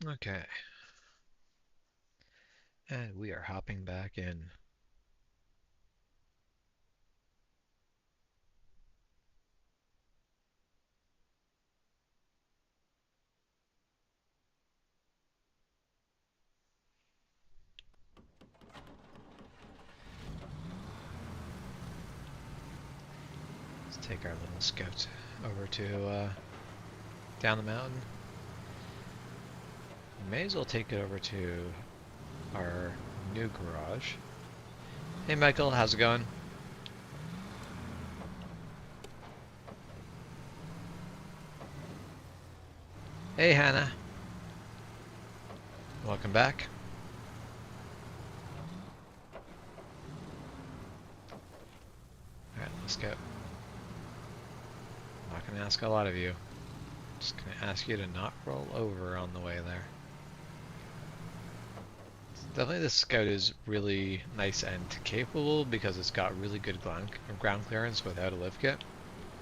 Okay, and we are hopping back in. Let's take our little scout over to down the mountain. We may as well take it over to our new garage. Hey Michael, how's it going? Hey Hannah, welcome back. Alright, let's go. I'm not going to ask a lot of you. Just going to ask you to not roll over on the way there. Definitely this scout is really nice and capable because it's got really good ground clearance without a lift kit.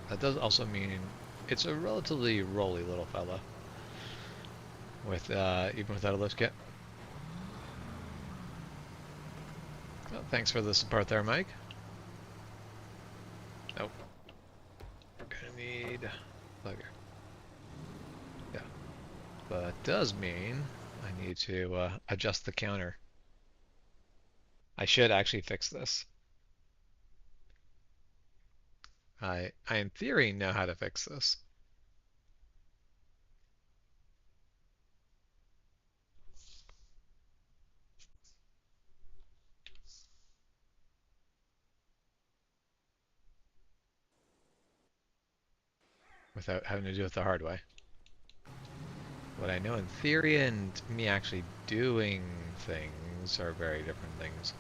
That does also mean it's a relatively rolly little fella with even without a lift kit. Well, thanks for the support there, Mike. Oh, we're gonna need bugger. Yeah, but it does mean I need to adjust the counter. I should actually fix this. I in theory know how to fix this. Without having to do it the hard way. What I know in theory and me actually doing things are very different things.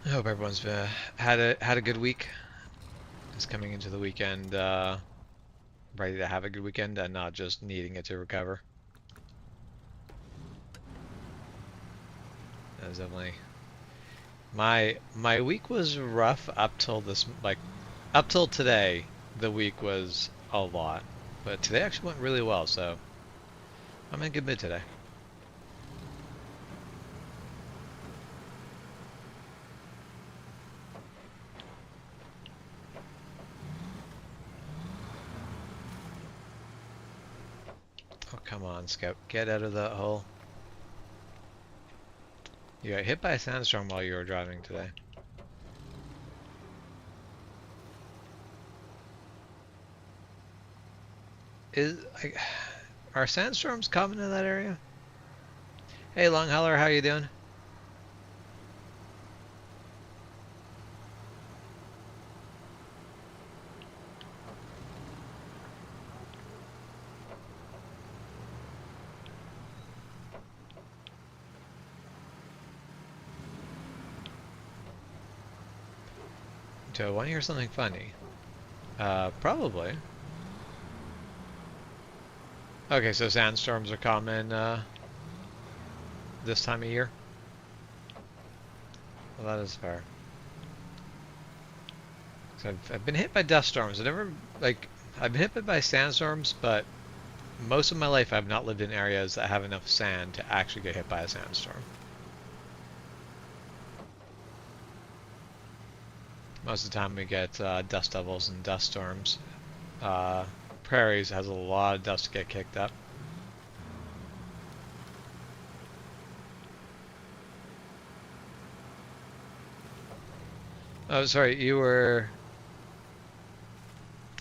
I hope everyone's had a good week. Just coming into the weekend, ready to have a good weekend and not just needing it to recover. That was definitely my week was rough up till up till today. The week was a lot, but today actually went really well. So I'm in a good mood today. Oh, come on, Scout. Get out of that hole. You got hit by a sandstorm while you were driving today. Are sandstorms common in that area? Hey, Long Hauler, how you doing? Do I want to hear something funny? Probably. Okay, so sandstorms are common this time of year. Well, that is fair. So I've been hit by dust storms. I've been hit by sandstorms, but most of my life I've not lived in areas that have enough sand to actually get hit by a sandstorm. Most of the time we get dust devils and dust storms. Uh, Prairies has a lot of dust to get kicked up. Oh, sorry, you were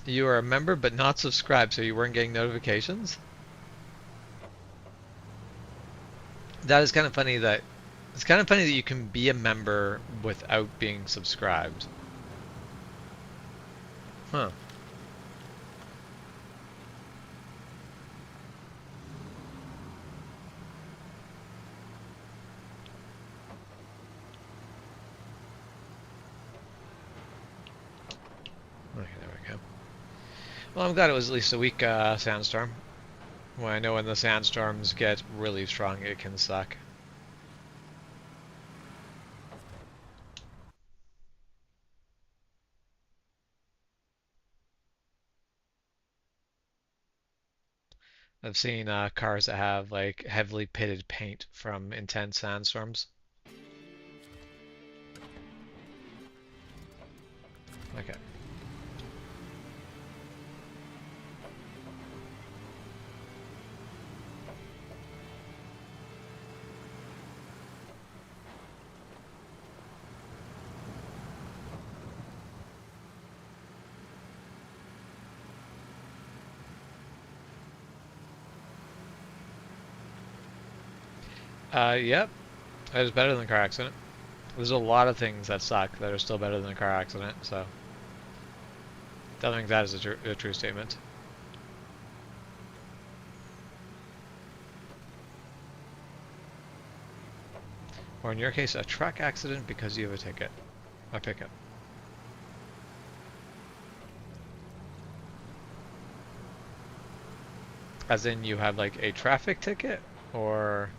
a member but not subscribed, so you weren't getting notifications? That is kind of funny that it's kind of funny that you can be a member without being subscribed. Huh. Okay, there we go. Well, I'm glad it was at least a week sandstorm. Well, I know when the sandstorms get really strong, it can suck. I've seen cars that have like heavily pitted paint from intense sandstorms. Okay. Yep. That is better than a car accident. There's a lot of things that suck that are still better than a car accident, so don't think that is a true statement. Or in your case, a truck accident because you have a ticket. A pickup. As in you have like a traffic ticket? Or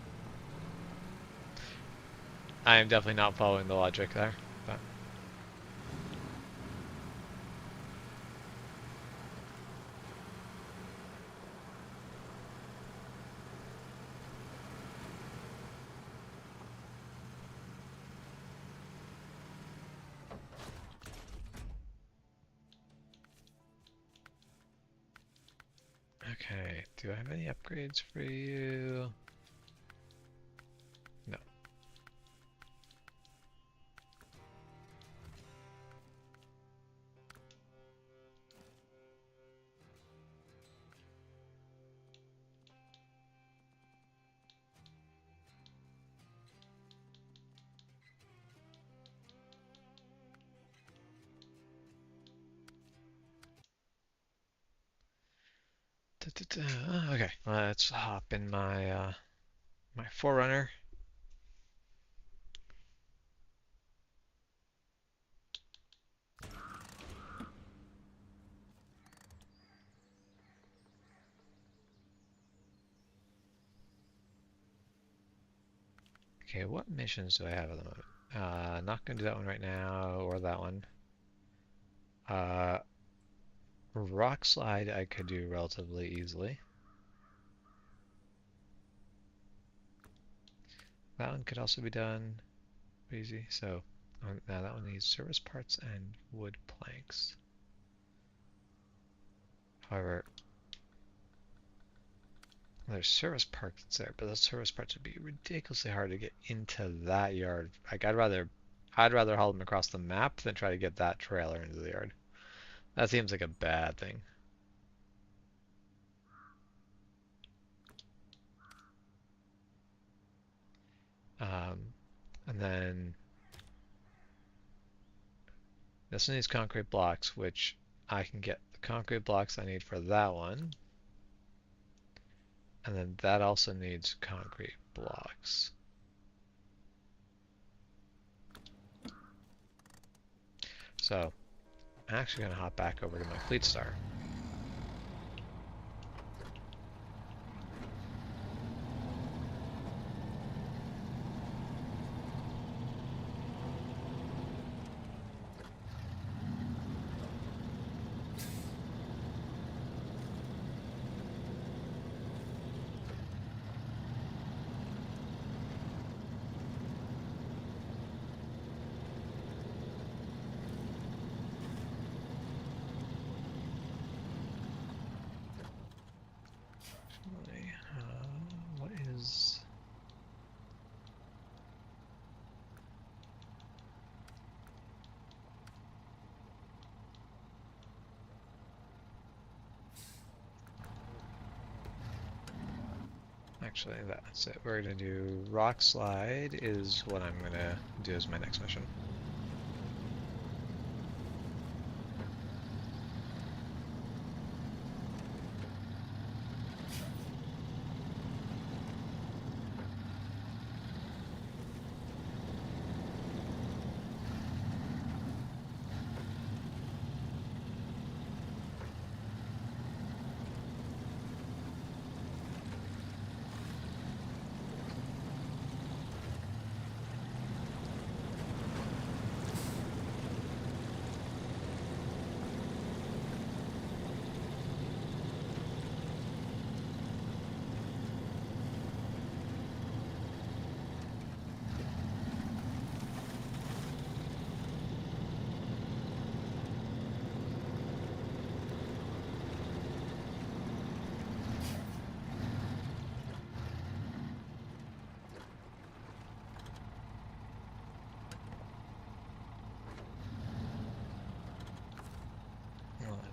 I am definitely not following the logic there. But okay, do I have any upgrades for you? No. Okay, let's hop in my 4Runner. Okay, what missions do I have at the moment? Not gonna do that one right now, or that one. Uh, Rock slide I could do relatively easily. That one could also be done easy. So now that one needs service parts and wood planks. However, there's service parts there, but those service parts would be ridiculously hard to get into that yard. Like I'd rather haul them across the map than try to get that trailer into the yard. That seems like a bad thing. Um, and then this one needs concrete blocks, which I can get the concrete blocks I need for that one. And then that also needs concrete blocks. So I'm actually going to hop back over to my Fleet Star. What is... Actually, that's it. We're going to do Rock Slide is what I'm going to do as my next mission.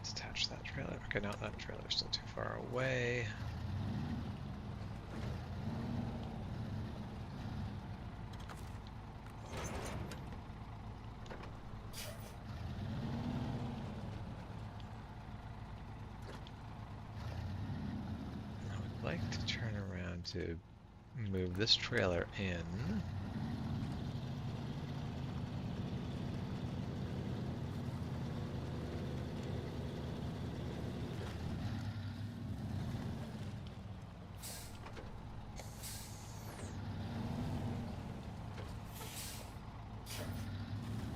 Detach that trailer. Okay, no, that trailer's still too far away. I would like to turn around to move this trailer in.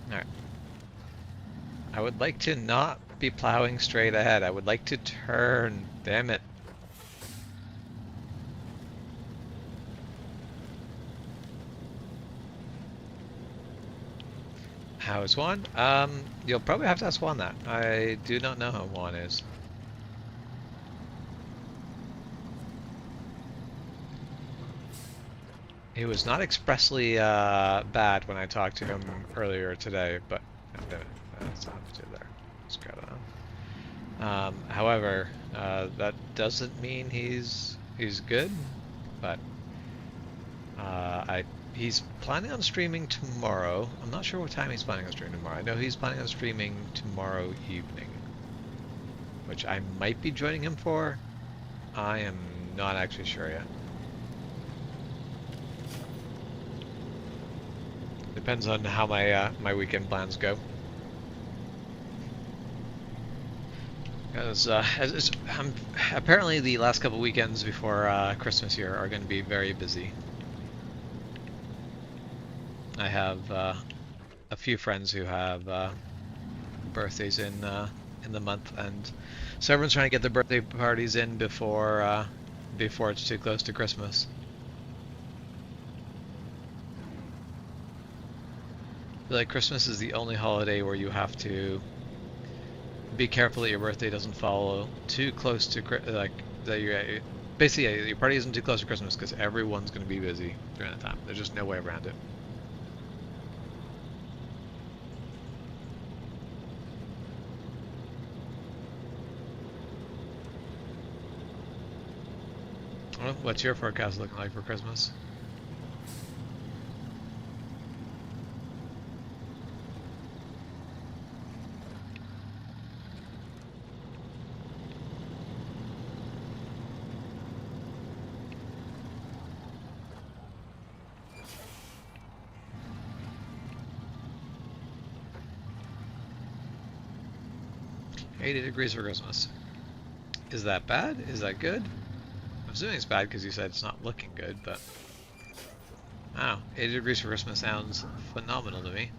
Alright. I would like to not be plowing straight ahead. I would like to turn. Damn it. How is Juan? You'll probably have to ask Juan that. I do not know how Juan is. He was not expressly bad when I talked to him earlier today, but that's not to do there. Let's go down. However, that doesn't mean he's good, but he's planning on streaming tomorrow. I'm not sure what time he's planning on streaming tomorrow. I know he's planning on streaming tomorrow evening, which I might be joining him for. I am not actually sure yet. Depends on how my my weekend plans go. Because apparently the last couple weekends before Christmas here are going to be very busy. I have a few friends who have birthdays in the month, and so everyone's trying to get their birthday parties in before it's too close to Christmas. I feel like Christmas is the only holiday where you have to be careful that your birthday doesn't follow too close to like that. Basically your party isn't too close to Christmas because everyone's going to be busy during that time. There's just no way around it. Well, what's your forecast looking like for Christmas? $80 degrees for Christmas. Is that bad? Is that good? I'm assuming it's bad because you said it's not looking good, but... Wow, 80 degrees for Christmas sounds phenomenal to me.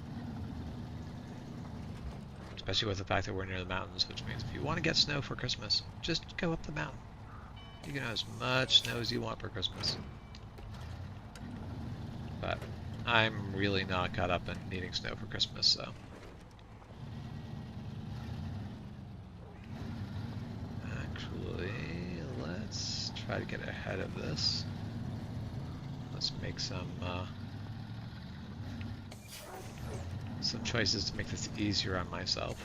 Especially with the fact that we're near the mountains, which means if you want to get snow for Christmas, just go up the mountain. You can have as much snow as you want for Christmas. But I'm really not caught up in needing snow for Christmas, so... Let's try to get ahead of this. Let's make some choices to make this easier on myself.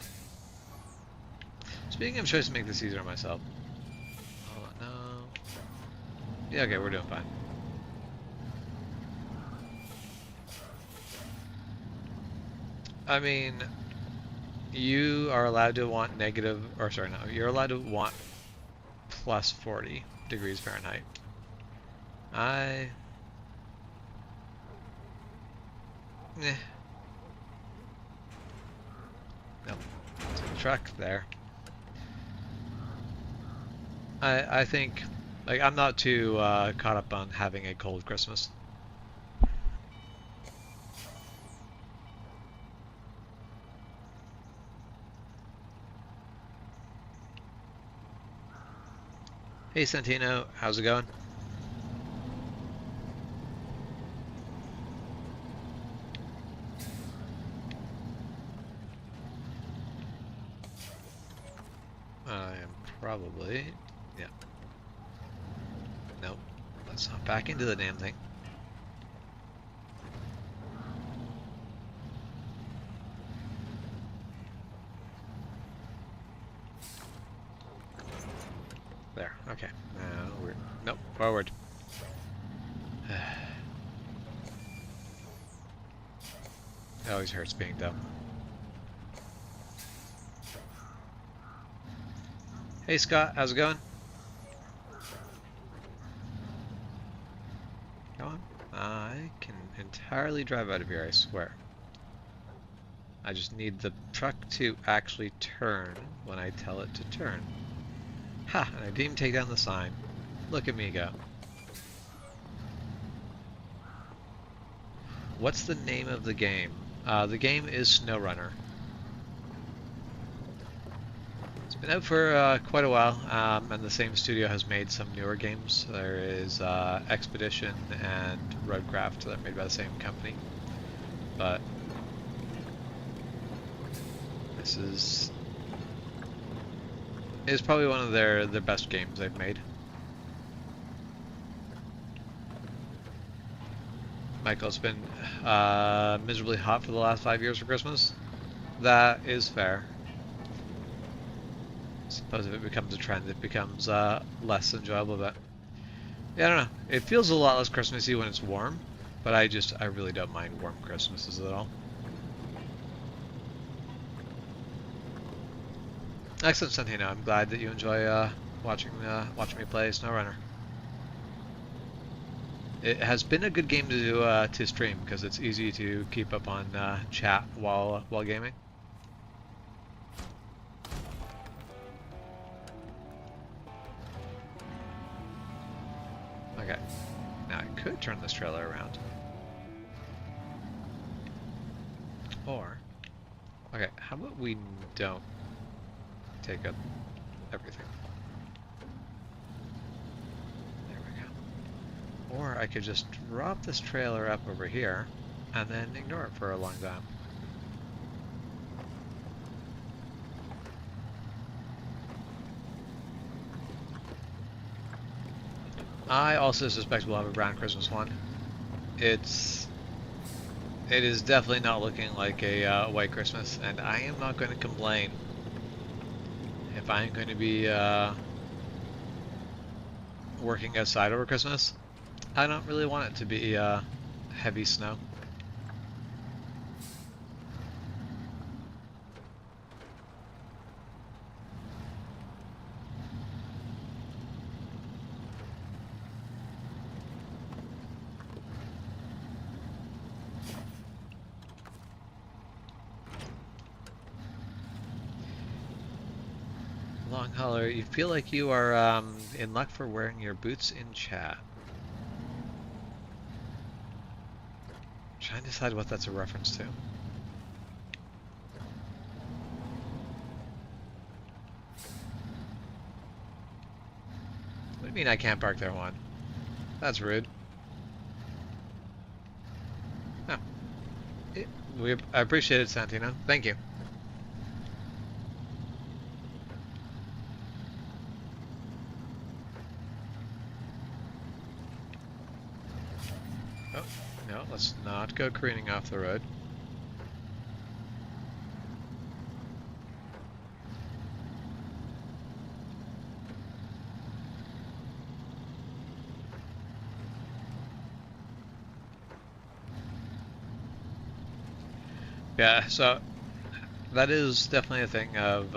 Speaking of choices to make this easier on myself. Oh no. Yeah, okay, we're doing fine. I mean, you are allowed to want you're allowed to want plus 40 degrees Fahrenheit. Nope. It's a truck there. I think, like, I'm not too caught up on having a cold Christmas. Hey Santino, how's it going? I am probably... yeah. Nope. Let's hop back into the damn thing. Forward. It always hurts being dumb. Hey Scott, how's it going? Go on. I can entirely drive out of here, I swear. I just need the truck to actually turn when I tell it to turn. Ha! And I didn't even take down the sign. Look at me go. What's the name of the game? The game is SnowRunner. It's been out for quite a while, and the same studio has made some newer games. There is Expedition and Roadcraft that are made by the same company. But this is probably one of their best games they've made. Michael, it's been miserably hot for the last 5 years for Christmas. That is fair. I suppose if it becomes a trend, it becomes less enjoyable, but yeah, I don't know. It feels a lot less Christmassy when it's warm, but I really don't mind warm Christmases at all. Excellent, Santino. I'm glad that you enjoy watching me play SnowRunner. It has been a good game to stream because it's easy to keep up on chat while gaming. Okay, now I could turn this trailer around, or okay, how about we don't take up everything? Or I could just drop this trailer up over here and then ignore it for a long time. I also suspect we'll have a brown Christmas one. It is definitely not looking like a white Christmas, and I am not going to complain if I'm going to be working outside over Christmas. I don't really want it to be heavy snow. Long hauler, you feel like you are in luck for wearing your boots in chat. Trying to decide what that's a reference to. What do you mean I can't park there, Juan? That's rude. No. I appreciate it, Santino. Thank you. Oh, no, let's not go careening off the road. Yeah, so that is definitely a thing of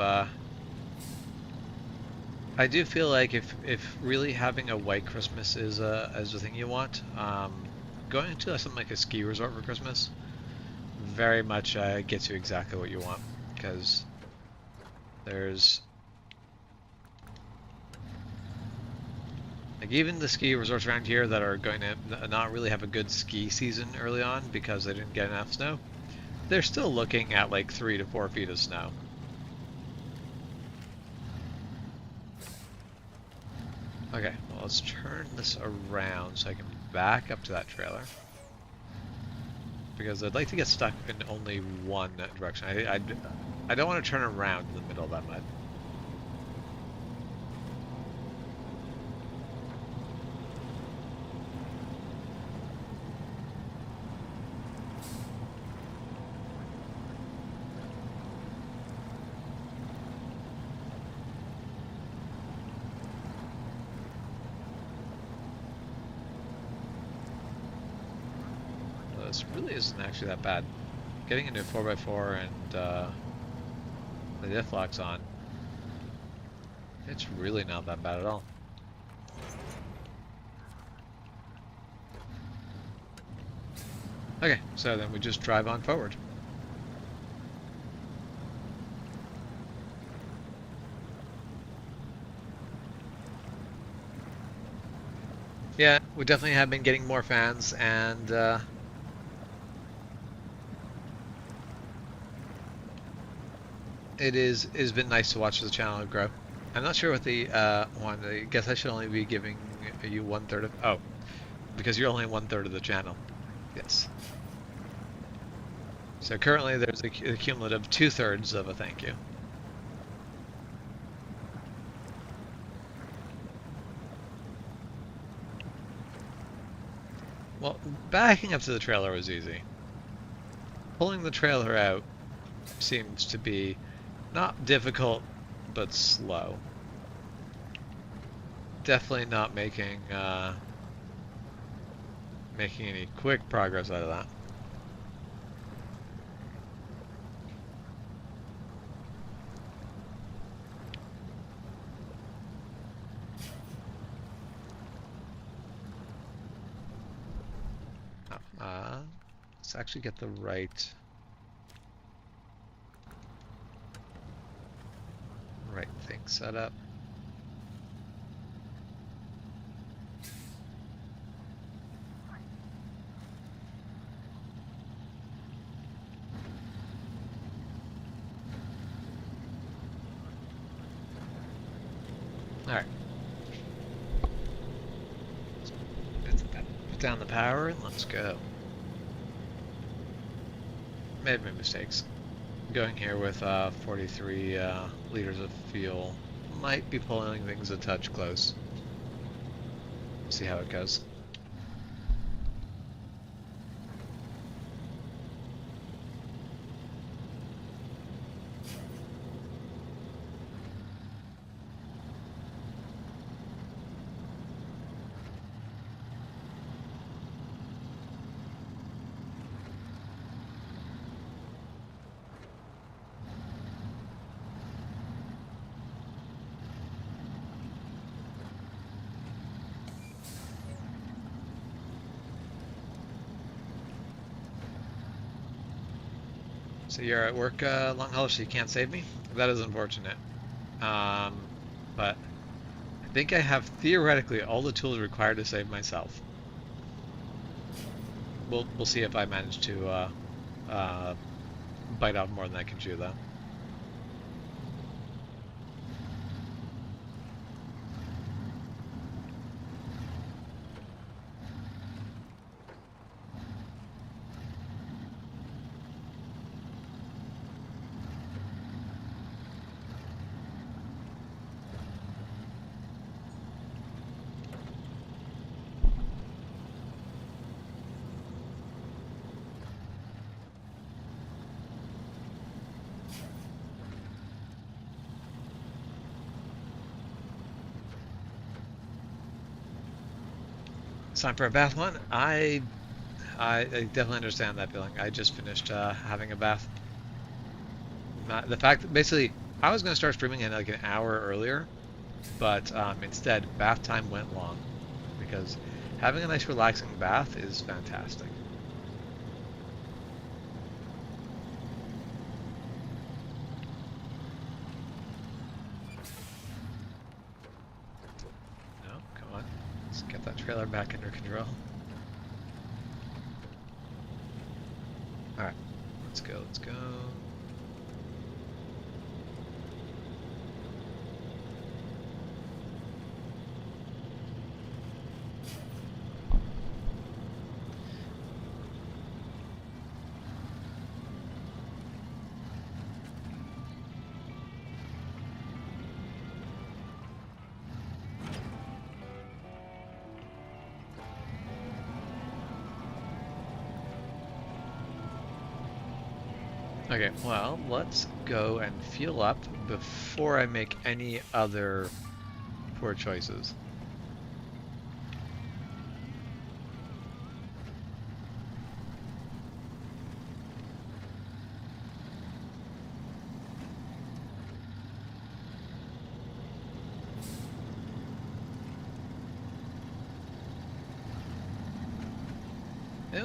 I do feel like if really having a white Christmas is the thing you want, going to something like a ski resort for Christmas very much gets you exactly what you want, because there's like even the ski resorts around here that are going to not really have a good ski season early on because they didn't get enough snow, they're still looking at like 3 to 4 feet of snow. Okay, well, let's turn this around so I can back up to that trailer, because I'd like to get stuck in only one direction. I don't want to turn around in the middle of that mud. this really isn't actually that bad. Getting into 4x4 and the diff lock's on, it's really not that bad at all. Okay, so then we just drive on forward. Yeah, we definitely have been getting more fans, and it's been nice to watch the channel grow. I'm not sure what the one. I guess I should only be giving you 1/3 of. Oh, because you're only 1/3 of the channel. Yes. So currently there's a cumulative 2/3 of a thank you. Well, backing up to the trailer was easy. Pulling the trailer out seems to be not difficult, but slow. Definitely not making any quick progress out of that. Let's actually get the right thing set up. All right. Put down the power and let's go. Made my mistakes. Going here with 43 liters of fuel. Might be pulling things a touch close. See how it goes. So you're at work, long haul, so you can't save me? That is unfortunate. But I think I have theoretically all the tools required to save myself. We'll see if I manage to bite off more than I can chew, though. It's time for a bath one. I definitely understand that feeling. I just finished having a bath. The fact that basically I was going to start streaming in like an hour earlier, but instead bath time went long because having a nice relaxing bath is fantastic. No, come on. Let's get that trailer back under control. Alright, let's go, let's go. Okay, well, let's go and fuel up before I make any other poor choices.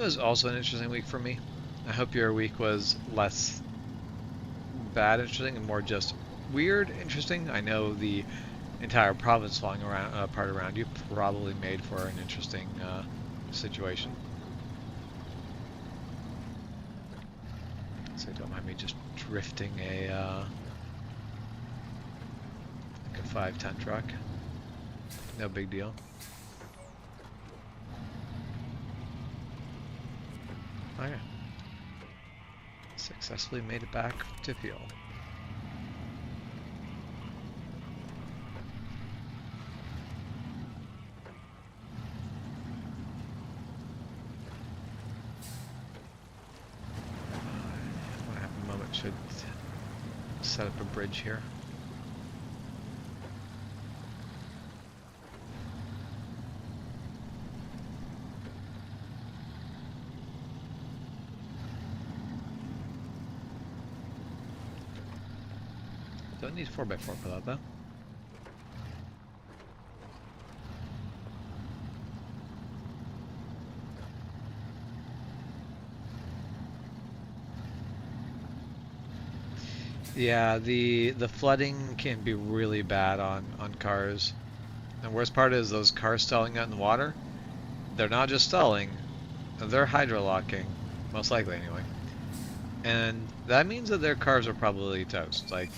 It was also an interesting week for me. I hope your week was less bad interesting and more just weird interesting. I know the entire province falling around, apart around you probably made for an interesting situation. So don't mind me just drifting like a 5-ton truck. No big deal. Okay. Successfully made it back to fuel. When I have a moment, should set up a bridge here. Don't need 4x4 for that though. Yeah, the flooding can be really bad on cars. And worst part is those cars stalling out in the water. They're not just stalling, they're hydrolocking, most likely anyway. And that means that their cars are probably toast. Like,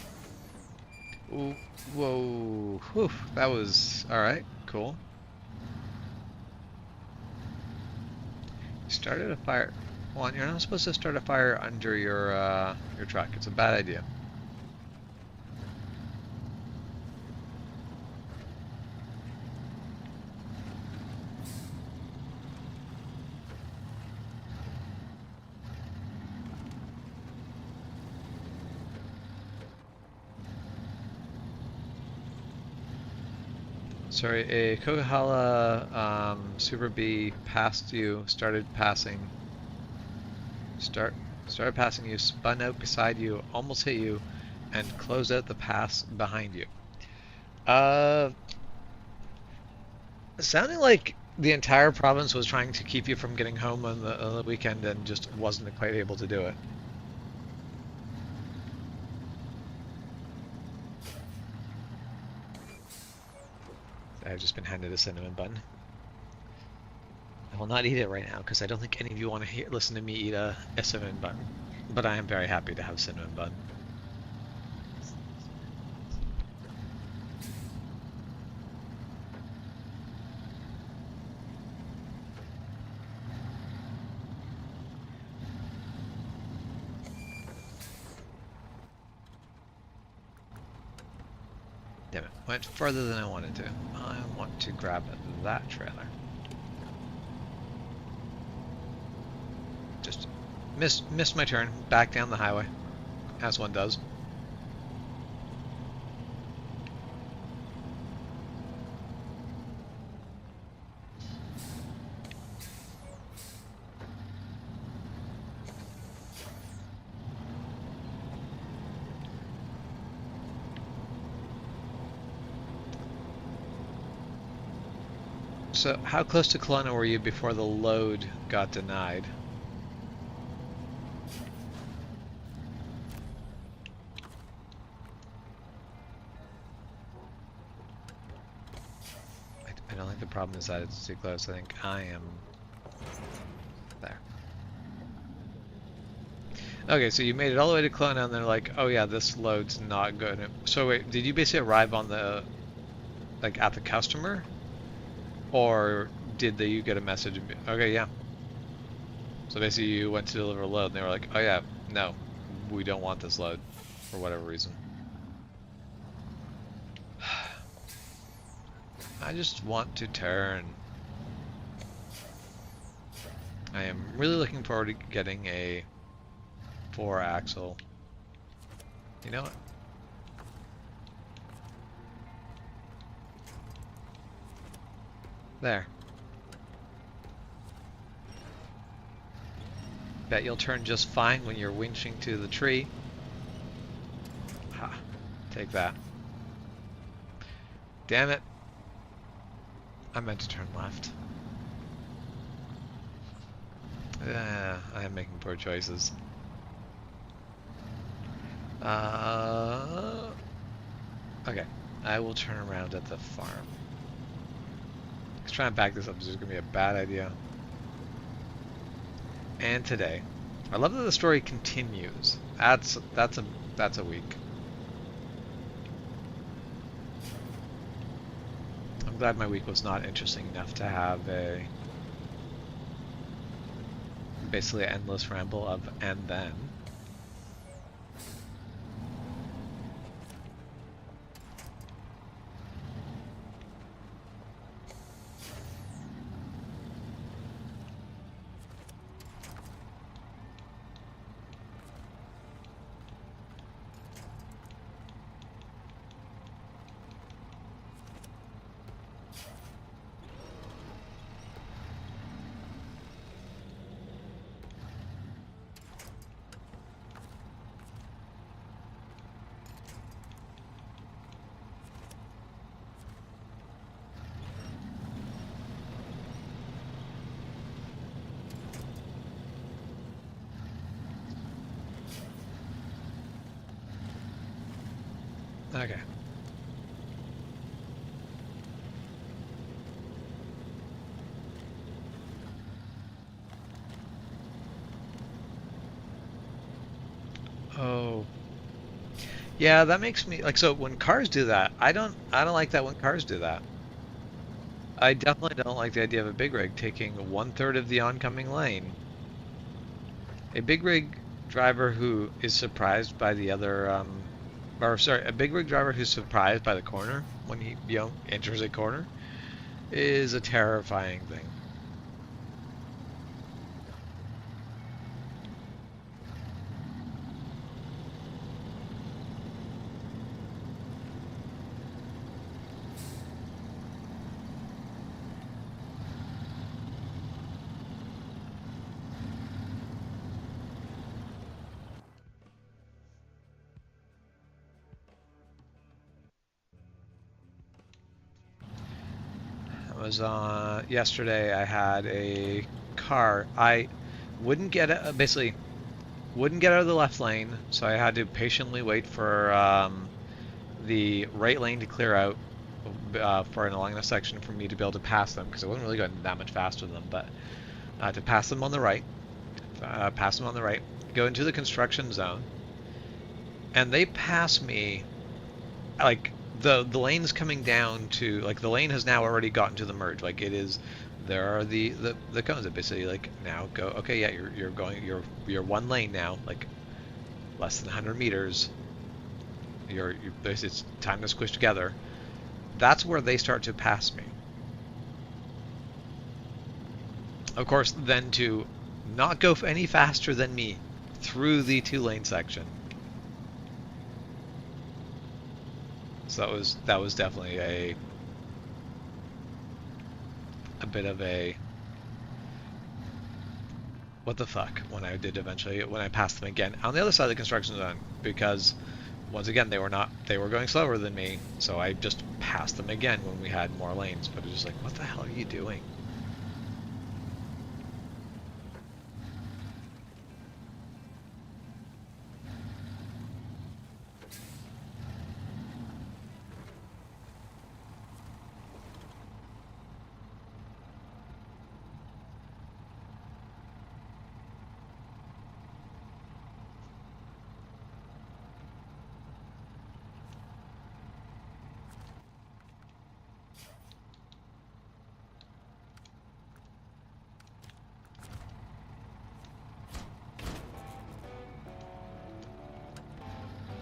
ooh, whoa, whew, that was alright, cool. Started a fire. Well, you're not supposed to start a fire under your truck. It's a bad idea. Sorry, a Kogahala Super B passed you, started passing you, spun out beside you, almost hit you, and closed out the pass behind you. Sounding like the entire province was trying to keep you from getting home on the weekend and just wasn't quite able to do it. I've just been handed a cinnamon bun. I will not eat it right now because I don't think any of you want to listen to me eat a cinnamon bun. But I am very happy to have cinnamon bun. Damn it, went further than I wanted to. I want to grab that trailer. Just missed my turn, back down the highway, as one does. So, how close to Kelowna were you before the load got denied? I don't think the problem is that it's too close. I think I am there. Okay, so you made it all the way to Kelowna and they're like, oh yeah, this load's not good. So wait, did you basically arrive on the, like at the customer? Or did you get a message? Okay, yeah. So basically you went to deliver a load and they were like, oh yeah, no, we don't want this load for whatever reason. I just want to turn. I am really looking forward to getting a 4-axle. You know what? There. Bet you'll turn just fine when you're winching to the tree. Ha. Take that. Damn it. I meant to turn left. I am making poor choices. Okay. I will turn around at the farm. Let's try and back this up. This is gonna be a bad idea. And today, I love that the story continues. That's a week. I'm glad my week was not interesting enough to have a basically endless ramble of and then. Okay. Oh, yeah, that makes me like so when cars do that, I don't like that when cars do that. I definitely don't like the idea of a big rig taking 1/3 of the oncoming lane. A big rig driver who is surprised by the other or sorry, a big rig driver who's surprised by the corner when he, enters a corner is a terrifying thing. It was yesterday. I had a car. I wouldn't get it, basically wouldn't get out of the left lane, so I had to patiently wait for the right lane to clear out for an along the section for me to be able to pass them because I wasn't really going that much faster than them, but to pass them on the right, go into the construction zone, and they pass me like the lane's coming down to like the lane has now already gotten to the merge. Like it is, there are the cones that basically like now go. Okay, yeah, you're going you're one lane now, like less than 100 meters. You're it's time to squish together. That's where they start to pass me. Of course, then to not go any faster than me through the 2 lane section. So that was definitely a bit of a what the fuck when I did eventually when I passed them again on the other side of the construction zone because once again they were going slower than me, so I just passed them again when we had more lanes. But it's just like, what the hell are you doing?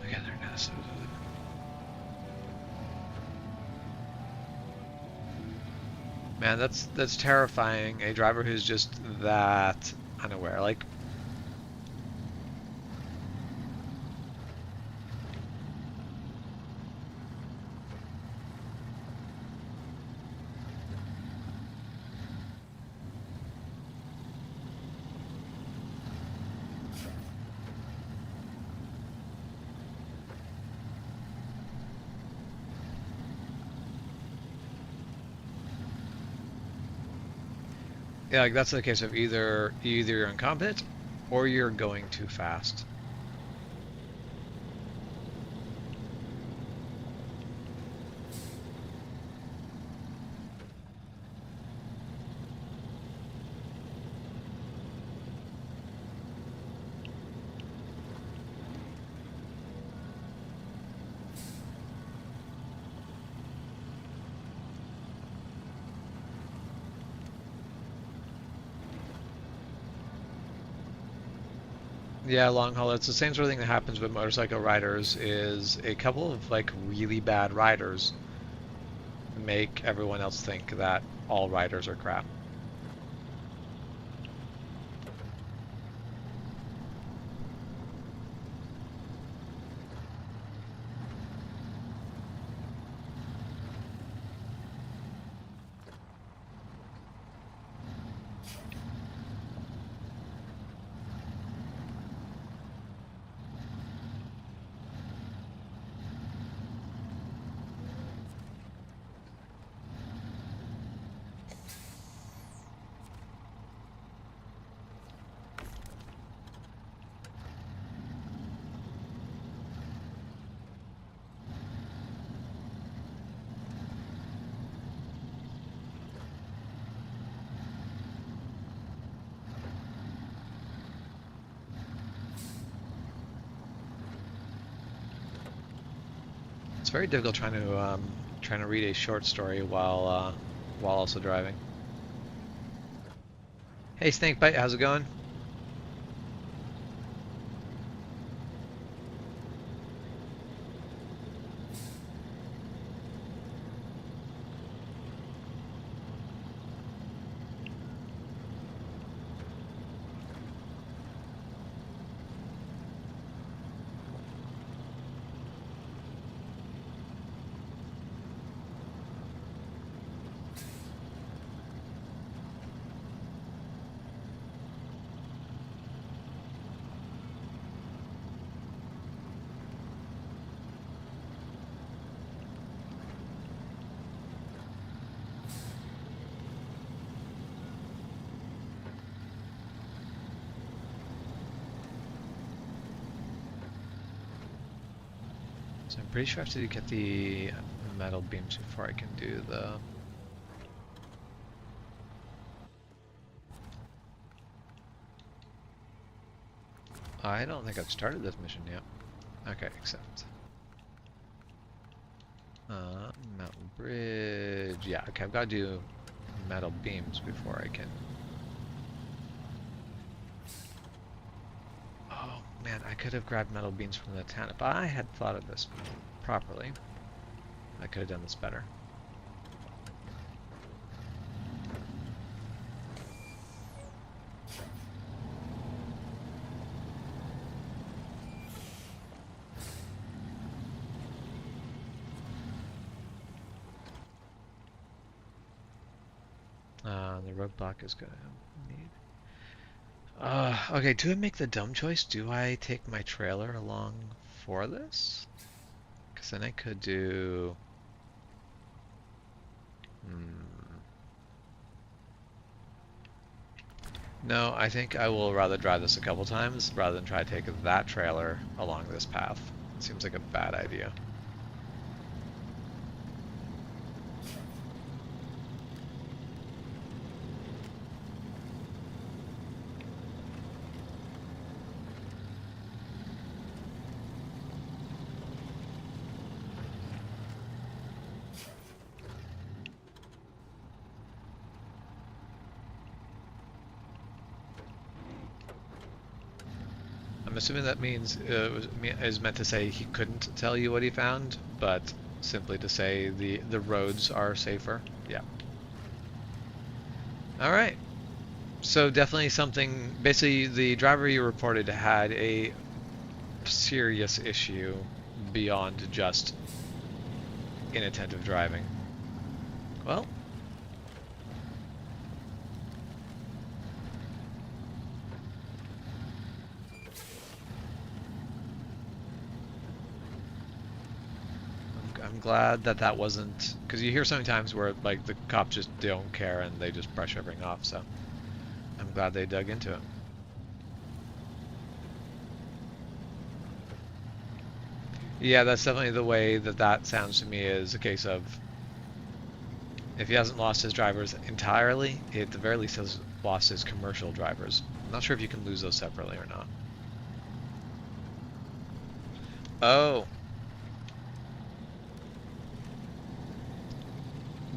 Okay, they're not so good. Man, that's terrifying. A driver who's just that unaware. Like Yeah, like that's the case of either you're incompetent or you're going too fast. Yeah, long haul. It's the same sort of thing that happens with motorcycle riders. Is a couple of like really bad riders make everyone else think that all riders are crap. It's very difficult trying to read a short story while also driving. Hey Snakebite, how's it going? So I'm pretty sure I have to get the metal beams before I can do the... I don't think I've started this mission yet. Okay, accept. Mountain bridge. Yeah, okay, I've got to do metal beams before I can... Oh man, I could have grabbed metal beams from the town. If I had thought of this properly, I could have done this better. The roadblock is gonna need... okay, do I make the dumb choice? Do I take my trailer along for this? Because then I could do... No, I think I will rather drive this a couple times rather than try to take that trailer along this path. Seems like a bad idea. I'm assuming that means is meant to say he couldn't tell you what he found, but simply to say the roads are safer. Yeah. All right. So definitely something. Basically, the driver you reported had a serious issue beyond just inattentive driving. Well, I'm glad that that wasn't, because you hear sometimes where like the cops just don't care and they just brush everything off. So I'm glad they dug into it. Yeah, that's definitely the way that that sounds to me, is a case of if he hasn't lost his drivers entirely, he at the very least has lost his commercial drivers. I'm not sure if you can lose those separately or not. Oh,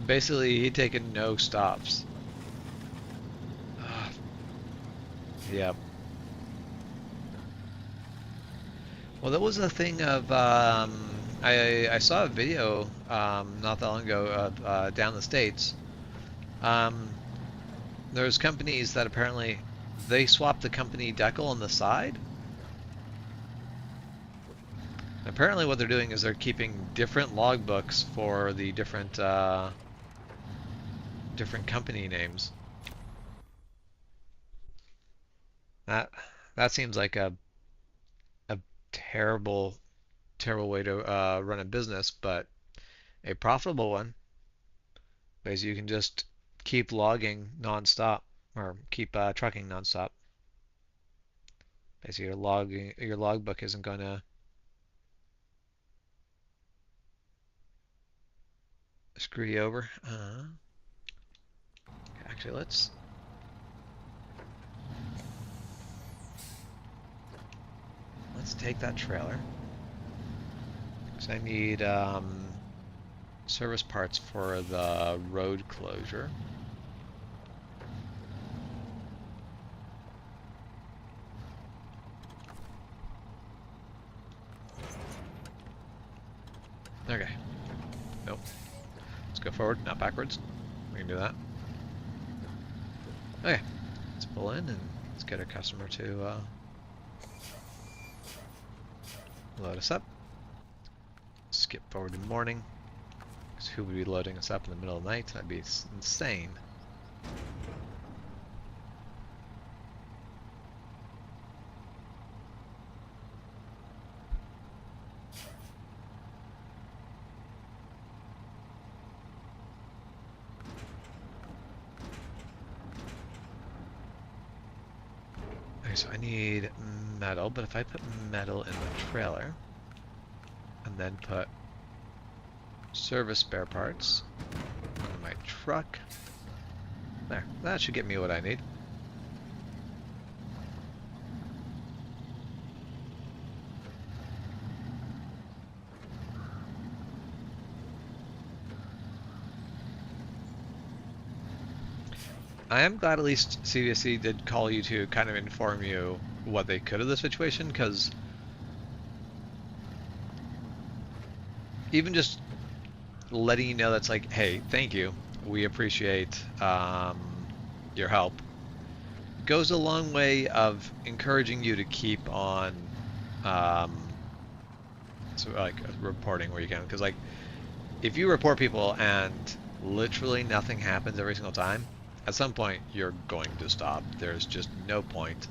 basically he'd taken no stops. Yep. Well, that was a thing of I saw a video not that long ago of down the States. Um, there's companies that apparently they swapped the company decal on the side. Apparently, what they're doing is they're keeping different logbooks for the different company names. That that seems like a terrible terrible way to run a business, but a profitable one, because you can just keep logging nonstop or keep trucking nonstop. Basically, your logbook isn't going to screw you over. Actually, let's take that trailer. So I need service parts for the road closure. Okay. Nope. Let's go forward, not backwards. We can do that. Okay. Let's pull in and let's get our customer to load us up. Skip forward to morning. Because who would be loading us up in the middle of the night? That'd be insane. Okay, so I need metal, but if I put metal in the trailer, and then put service spare parts on my truck, there, that should get me what I need. I am glad at least CVSC did call you to kind of inform you what they could of the situation, because even just letting you know that's like, hey, thank you, we appreciate your help, goes a long way of encouraging you to keep on so like reporting where you can, because like if you report people and literally nothing happens every single time, at some point you're going to stop. There's just no point.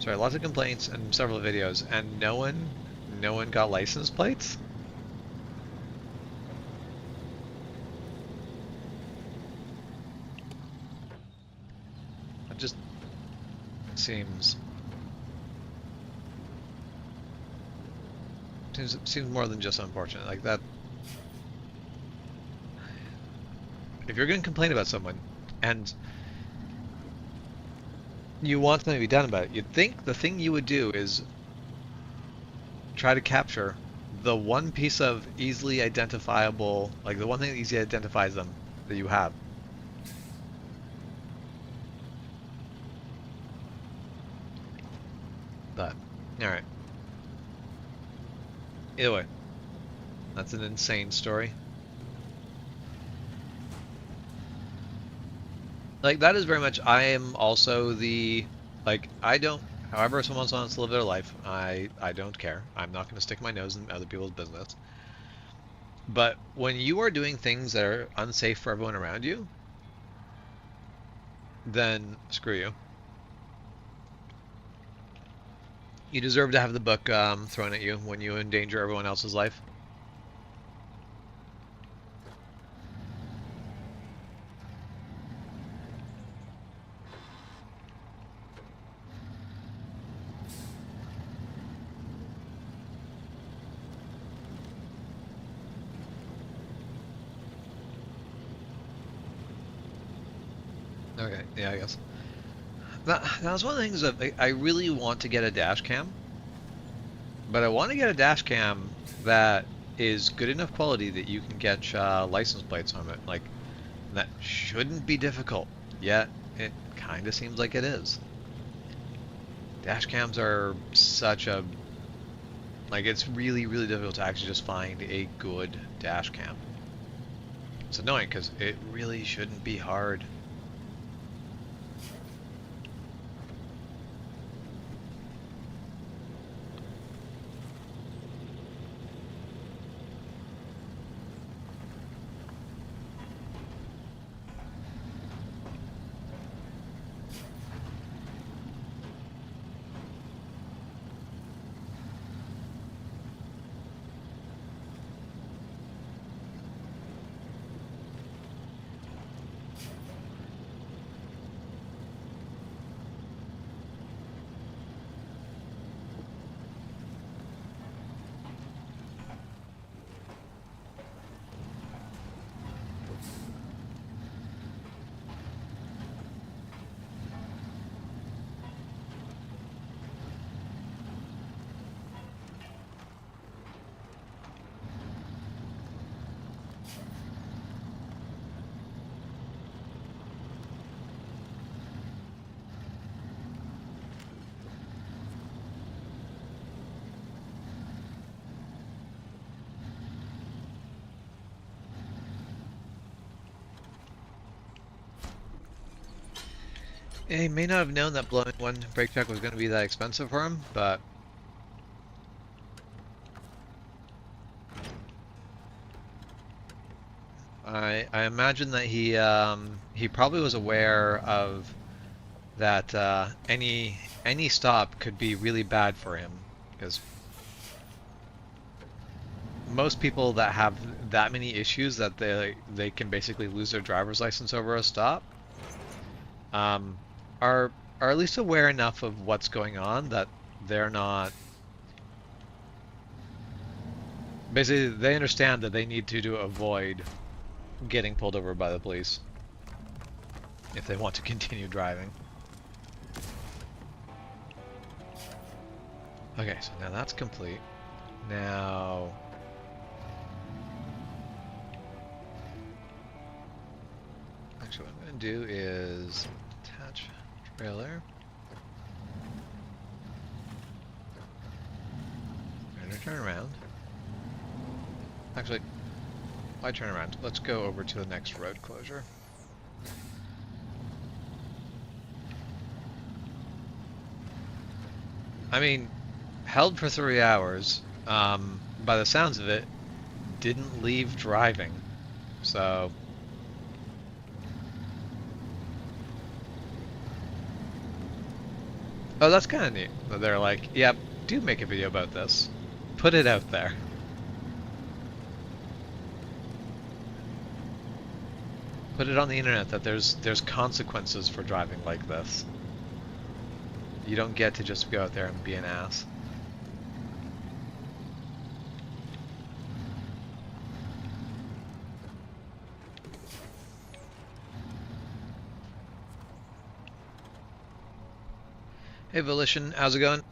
Sorry, lots of complaints and several videos, and no one got license plates. It just seems more than just unfortunate. Like that, if you're going to complain about someone and you want something to be done about it, you'd think the thing you would do is try to capture the one piece of easily identifiable, like the one thing that easily identifies them that you have. But, alright. Either way, that's an insane story. Like, that is very much, I am also the, like, I don't, however someone wants to live their life, I don't care. I'm not going to stick my nose in other people's business. But when you are doing things that are unsafe for everyone around you, then screw you. You deserve to have the book thrown at you when you endanger everyone else's life. Okay, yeah, I guess. That's one of the things that I really want to get a dash cam, but I want to get a dash cam that is good enough quality that you can get license plates on it. Like, that shouldn't be difficult, yet it kind of seems like it is. Dash cams are such a... Like, it's really, really difficult to actually just find a good dash cam. It's annoying because it really shouldn't be hard. He may not have known that blowing one brake check was going to be that expensive for him, but I imagine that he probably was aware of that any stop could be really bad for him, because most people that have that many issues that they can basically lose their driver's license over a stop um, are at least aware enough of what's going on that they're not... Basically, they understand that they need to avoid getting pulled over by the police if they want to continue driving. Okay, so now that's complete. Now... Actually, what I'm going to do is attach trailer. I'm going to turn around. Actually, why turn around? Let's go over to the next road closure. I mean, held for 3 hours, by the sounds of it, didn't leave driving, so... Oh, that's kind of neat. They're like, yep, do make a video about this. Put it out there. Put it on the internet that there's consequences for driving like this. You don't get to just go out there and be an ass. Hey Volition, how's it going?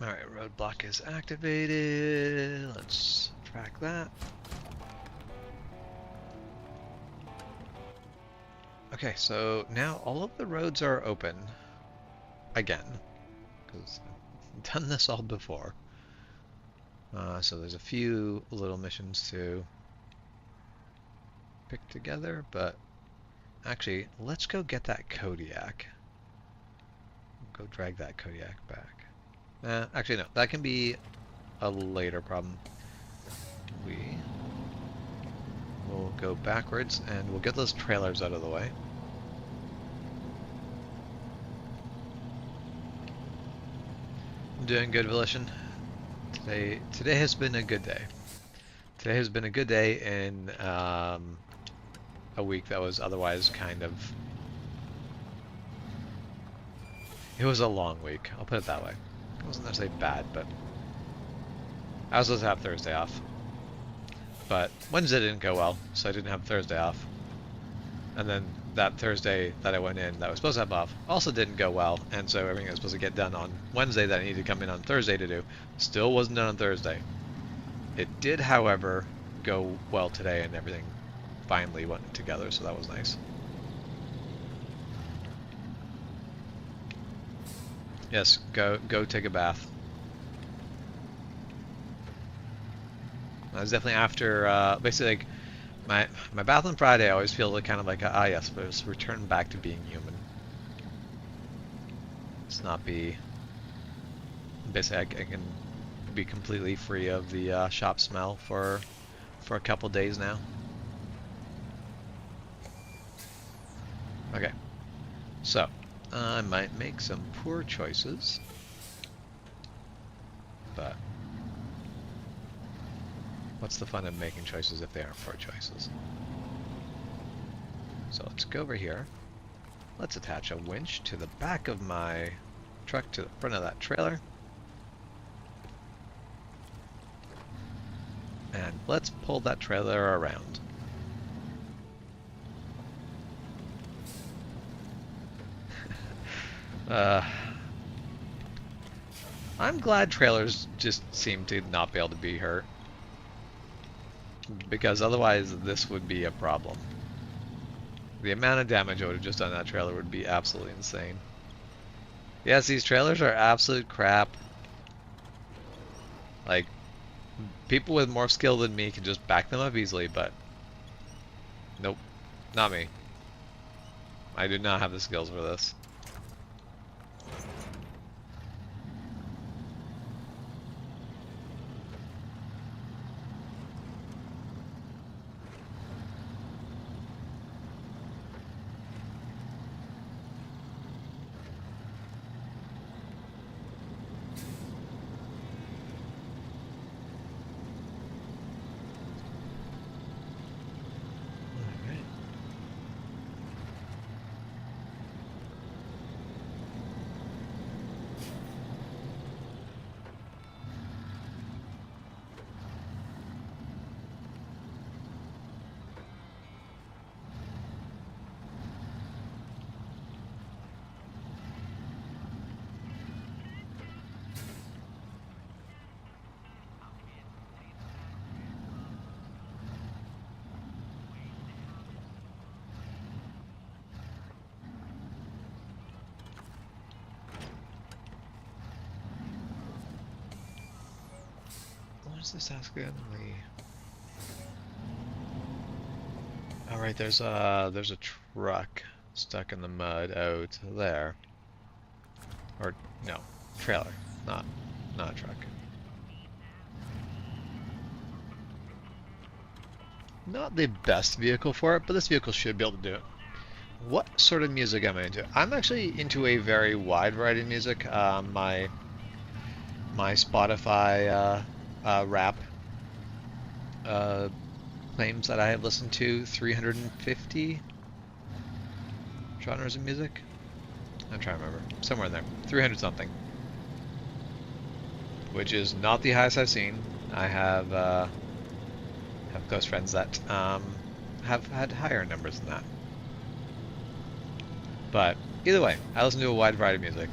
Alright, roadblock is activated. Let's track that. Okay, so now all of the roads are open. Again. Because I've done this all before. So there's a few little missions to pick together, but actually, let's go get that Kodiak. Go drag that Kodiak back. Actually, no. That can be a later problem. We will go backwards, and we'll get those trailers out of the way. I'm doing good, Volition. Today has been a good day. Today has been a good day in a week that was otherwise kind of. It was a long week. I'll put it that way. It wasn't necessarily bad, but I was supposed to have Thursday off. But Wednesday didn't go well, so I didn't have Thursday off. And then that Thursday that I went in that was supposed to have off also didn't go well, and so everything I was supposed to get done on Wednesday that I needed to come in on Thursday to do still wasn't done on Thursday. It did, however, go well today, and everything finally went together, so that was nice. Yes, go take a bath. I was definitely after basically like my bath on Friday. I always feel like kind of like yes, but it's return back to being human. Let's not be basically I can be completely free of the shop smell for a couple days now. Okay, so I might make some poor choices, but what's the fun of making choices if they aren't poor choices? So let's go over here. Let's attach a winch to the back of my truck to the front of that trailer. And let's pull that trailer around. I'm glad trailers just seem to not be able to be hurt, because otherwise this would be a problem. The amount of damage I would have just done that trailer would be absolutely insane. Yes, these trailers are absolute crap. Like, people with more skill than me can just back them up easily, but nope, not me. I do not have the skills for this. What is this asking me? All right, there's a truck stuck in the mud out there. Or no, trailer, not a truck. Not the best vehicle for it, but this vehicle should be able to do it. What sort of music am I into? I'm actually into a very wide variety of music. My Spotify rap claims that I have listened to 350 genres of music. I'm trying to remember. Somewhere in there. 300 something. Which is not the highest I've seen. I have close friends that have had higher numbers than that. But either way, I listen to a wide variety of music.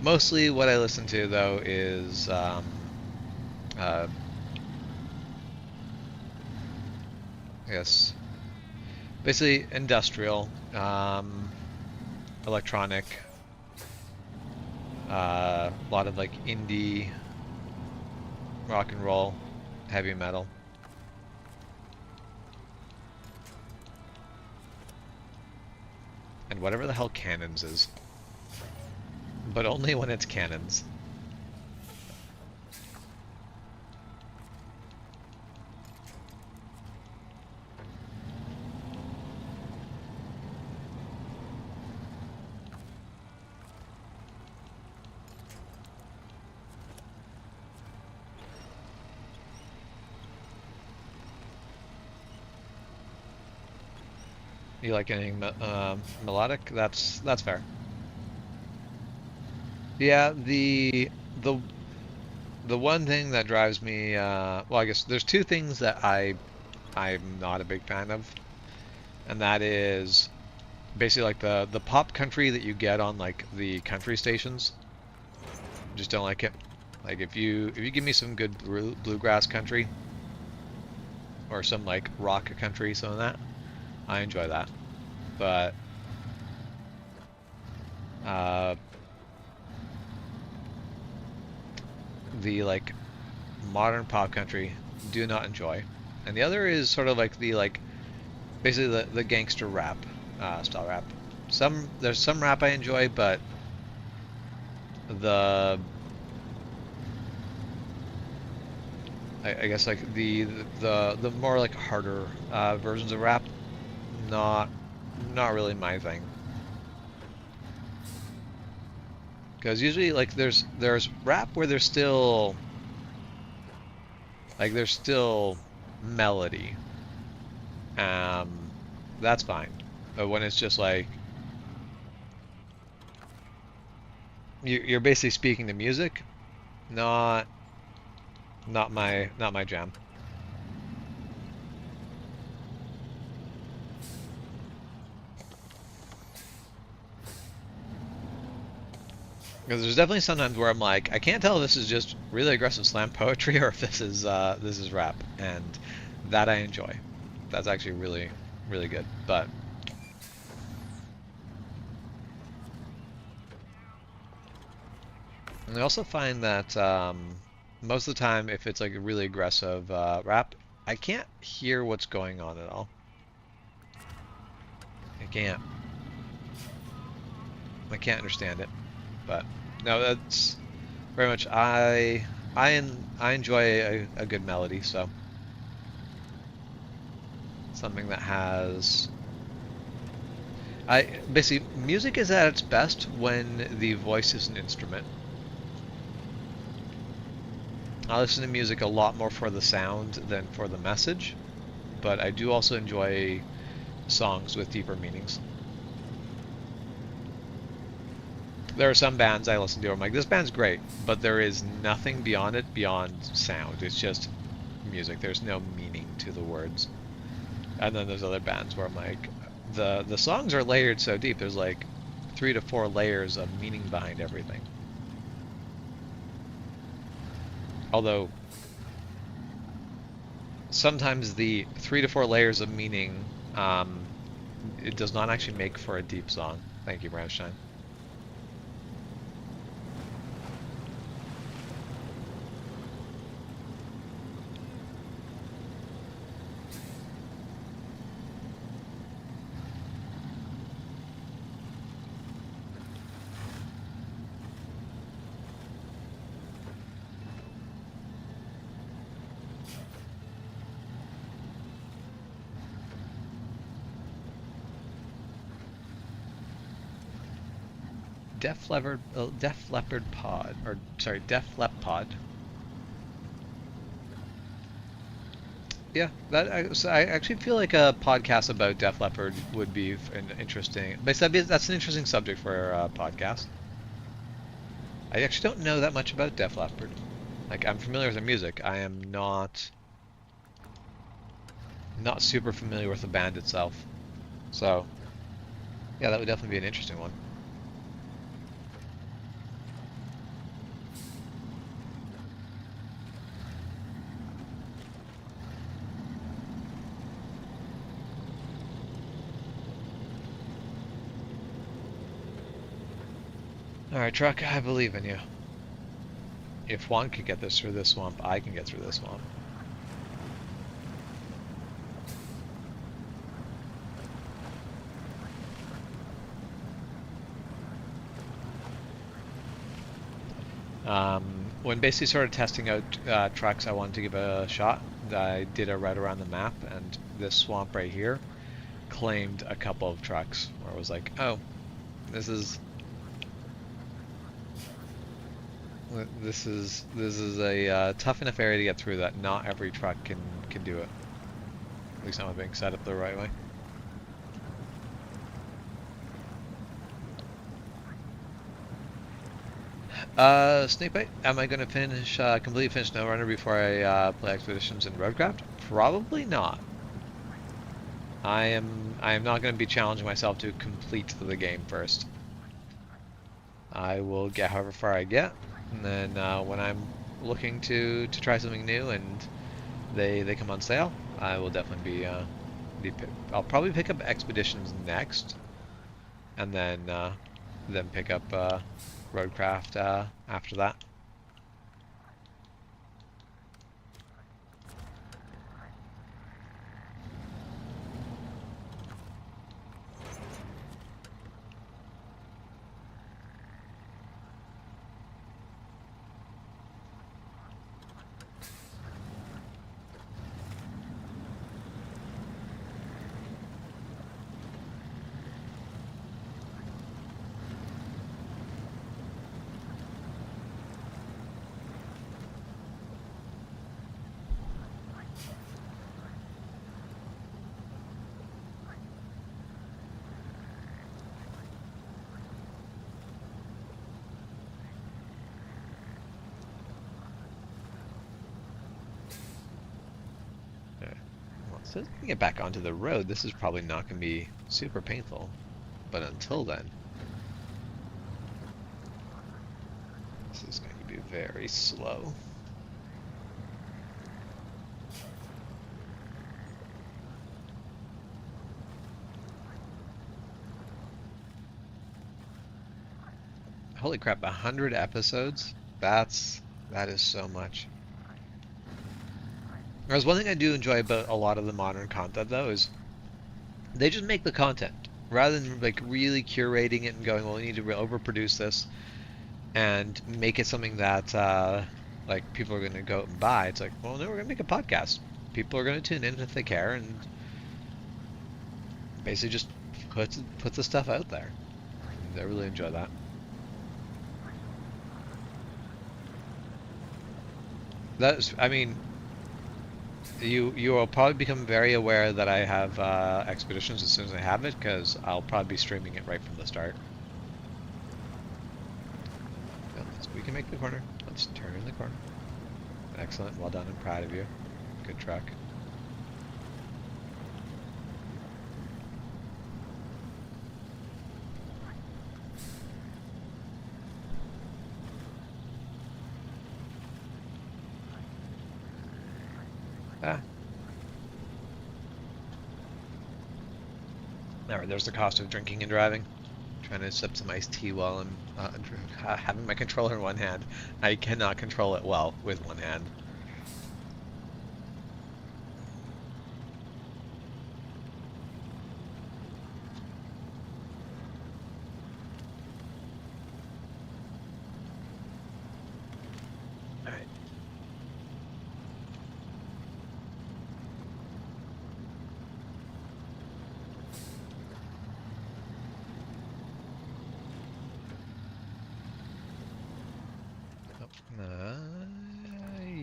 Mostly what I listen to, though, is yes, basically industrial, electronic, a lot of like indie, rock and roll, heavy metal. And whatever the hell Cannons is. But only when it's Cannons. You like anything melodic? That's fair. Yeah, the the one thing that drives me, well, I guess there's two things that I'm not a big fan of, and that is basically like the pop country that you get on like the country stations. Just don't like it. Like if you give me some good bluegrass country or some like rock country, some of that, I enjoy that. But uh, the like modern pop country, do not enjoy. And the other is sort of like the like basically the gangster rap style rap. There's some rap I enjoy, but the I guess like the more like harder versions of rap, not not really my thing. Because usually like there's rap where there's still melody. Um, that's fine. But when it's just like you're basically speaking to music, not not my jam. Because there's definitely sometimes where I'm like, I can't tell if this is just really aggressive slam poetry or if this is rap, and that I enjoy. That's actually really good. But I also find that most of the time, if it's like a really aggressive rap, I can't hear what's going on at all. I can't. I can't understand it. But no, that's very much I enjoy a good melody, so something that has I basically music is at its best when the voice is an instrument. I listen to music a lot more for the sound than for the message, but I do also enjoy songs with deeper meanings. There are some bands I listen to where I'm like, this band's great, but there is nothing beyond it beyond sound. It's just music. There's no meaning to the words. And then there's other bands where I'm like, the songs are layered so deep. There's like 3 to 4 layers of meaning behind everything. Although sometimes the 3 to 4 layers of meaning, it does not actually make for a deep song. Thank you, Brownstein. Def Leopard Pod, or sorry, Def Lep Pod. Yeah, so I actually feel like a podcast about Def Leppard would be an interesting. That's an interesting subject for a podcast. I actually don't know that much about Def Leppard. Like I'm familiar with their music. I am not super familiar with the band itself. So yeah, that would definitely be an interesting one. All right, truck. I believe in you. If Juan could get this through this swamp, I can get through this swamp. When basically started testing out trucks I wanted to give a shot, I did a route around the map, and this swamp right here claimed a couple of trucks where I was like, oh, this is this is a tough enough area to get through that not every truck can do it. At least not being set up the right way. Snakebite. Am I gonna finish, completely finish SnowRunner before I play Expeditions and Roadcraft? Probably not. I am not gonna be challenging myself to complete the game first. I will get however far I get, and then when I'm looking to try something new and they come on sale, I will definitely I'll probably pick up Expeditions next, and then pick up Roadcraft after that. So as we get back onto the road, this is probably not going to be super painful. But until then, this is going to be very slow. Holy crap, 100 episodes? That is so much. There's one thing I do enjoy about a lot of the modern content, though, is they just make the content rather than like really curating it and going, well, we need to overproduce this and make it something that like people are going to go and buy. It's like, well, no, we're going to make a podcast. People are going to tune in if they care, and basically just put the stuff out there. I really enjoy that. I mean, you will probably become very aware that I have Expeditions as soon as I have it, because I'll probably be streaming it right from the start. We can make the corner. Let's turn in the corner. Excellent. Well done. I'm proud of you. Good truck. Ah. Alright, there's the cost of drinking and driving. Trying to sip some iced tea while I'm having my controller in one hand. I cannot control it well with one hand. Alright.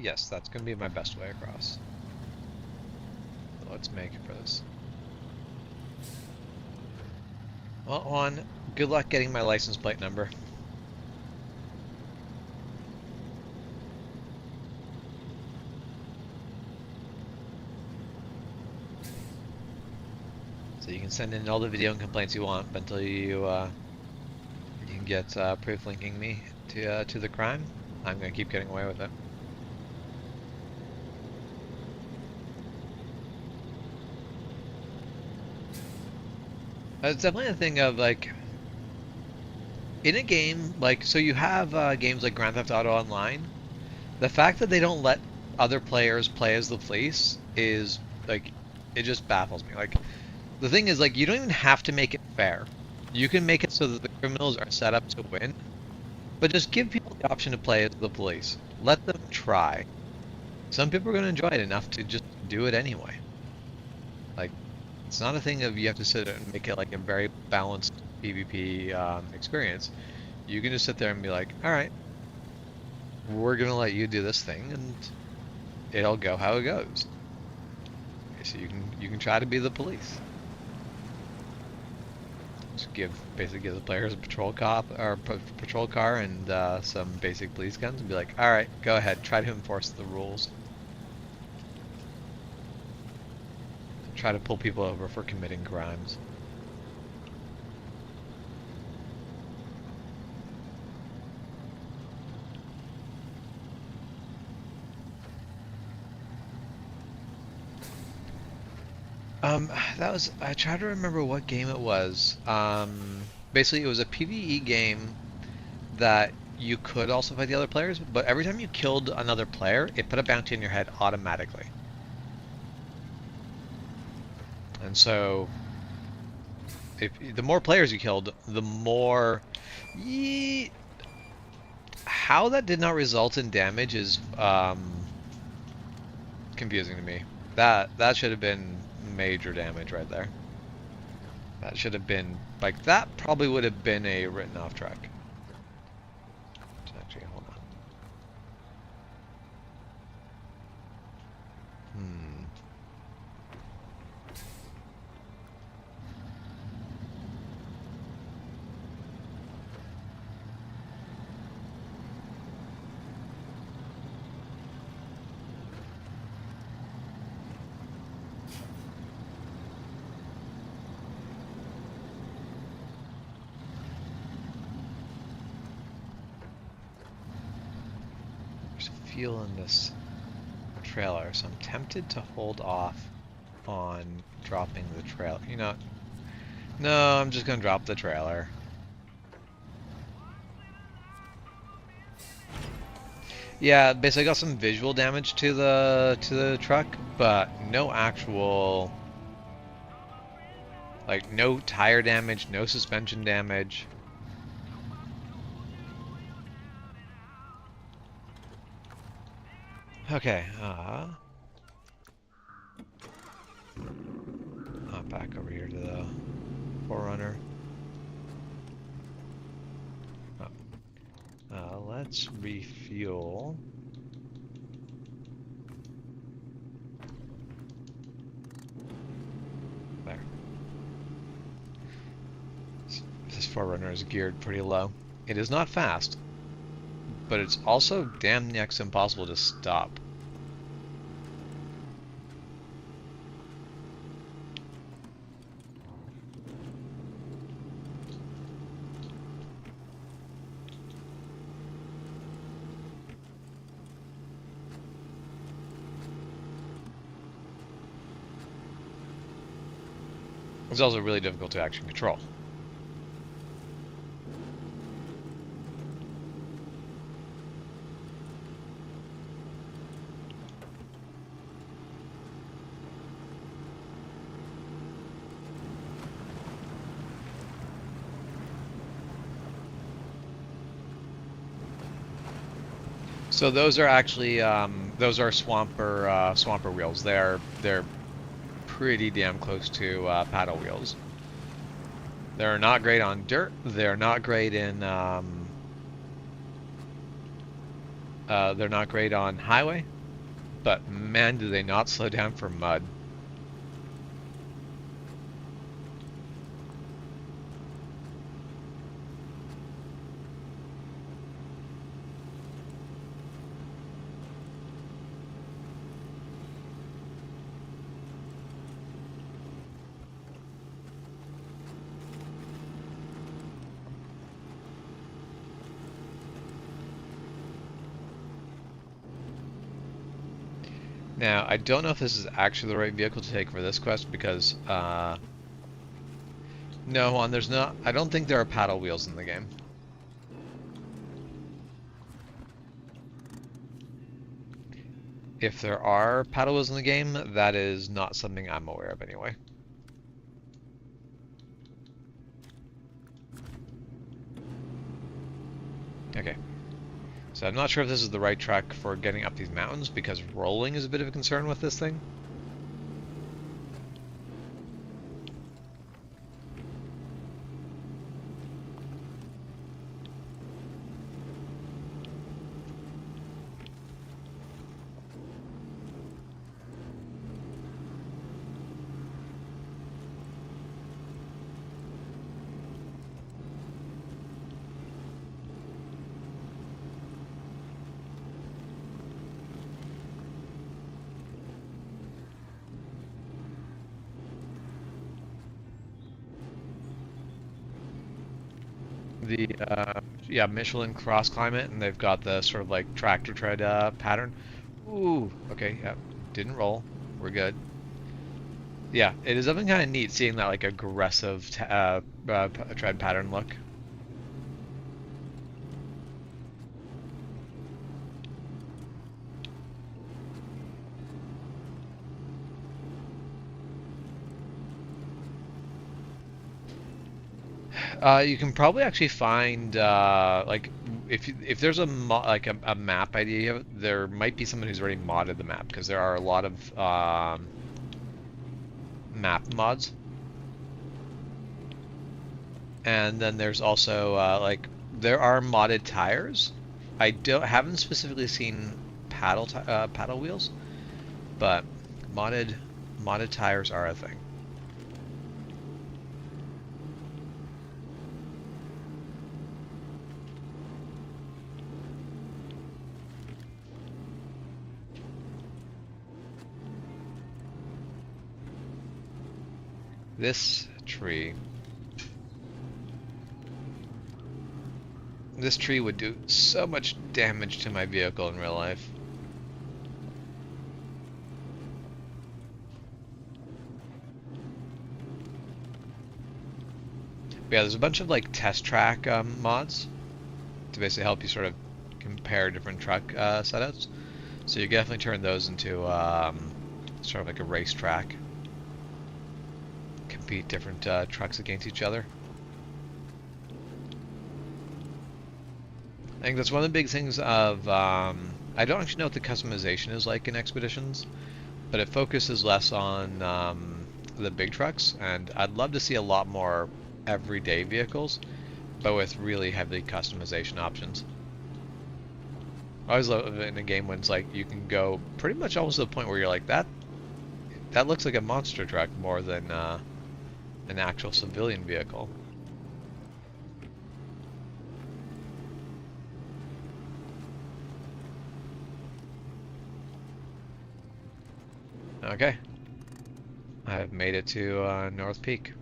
Yes, that's going to be my best way across. So let's make it for this. Well, Juan, good luck getting my license plate number. So you can send in all the video and complaints you want, but until you can get proof linking me to the crime, I'm going to keep getting away with it. It's definitely a thing of, like, in a game, like, so you have games like Grand Theft Auto Online, the fact that they don't let other players play as the police is, like, it just baffles me. Like, the thing is, like, you don't even have to make it fair. You can make it so that the criminals are set up to win, but just give people the option to play as the police. Let them try. Some people are going to enjoy it enough to just do it anyway. Like, it's not a thing of you have to sit and make it like a very balanced PvP experience. You can just sit there and be like, alright, we're going to let you do this thing, and it'll go how it goes. Okay, so you can try to be the police. basically give the players a patrol cop or patrol car and some basic police guns and be like, all right, go ahead, try to enforce the rules. Try to pull people over for committing crimes. I try to remember what game it was. Basically, it was a PvE game that you could also fight the other players, but every time you killed another player, it put a bounty on your head automatically. And so, the more players you killed, the more... How that did not result in damage is confusing to me. That should have been major damage right there. That should have been, like, that probably would have been a written off track. Actually, hold on. There's fuel in this trailer, so I'm tempted to hold off on dropping the trailer. You know, no, I'm just gonna drop the trailer. Yeah, basically got some visual damage to the truck, but no actual, like, no tire damage, no suspension damage. Okay, back over here to the 4Runner. Let's refuel. There. This 4Runner is geared pretty low. It is not fast, but it's also damn next impossible to stop. It's also really difficult to action control. So those are actually those are swamper wheels. They're pretty damn close to paddle wheels. They're not great on dirt. They're not great in they're not great on highway. But man, do they not slow down for mud. Now, I don't know if this is actually the right vehicle to take for this quest because, no, there's not. I don't think there are paddle wheels in the game. If there are paddle wheels in the game, that is not something I'm aware of anyway. Okay. So I'm not sure if this is the right track for getting up these mountains because rolling is a bit of a concern with this thing. the yeah, Michelin cross climate, and they've got the sort of like tractor tread pattern. Ooh, okay, yeah, didn't roll. We're good. Yeah, it is something kind of neat seeing that like aggressive tread pattern look. You can probably actually find like if there's like a map idea, there might be someone who's already modded the map because there are a lot of map mods, and then there's also like there are modded tires. I don't haven't specifically seen paddle wheels, but modded modded tires are a thing. This tree. This tree would do so much damage to my vehicle in real life. But yeah, there's a bunch of like test track mods to basically help you sort of compare different truck setups. So you can definitely turn those into sort of like a racetrack. Compete different trucks against each other. I think that's one of the big things of, I don't actually know what the customization is like in Expeditions, but it focuses less on the big trucks, and I'd love to see a lot more everyday vehicles, but with really heavy customization options. I always love it in a game when it's like you can go pretty much almost to the point where you're like, that looks like a monster truck more than an actual civilian vehicle. Okay, I've made it to North Peak.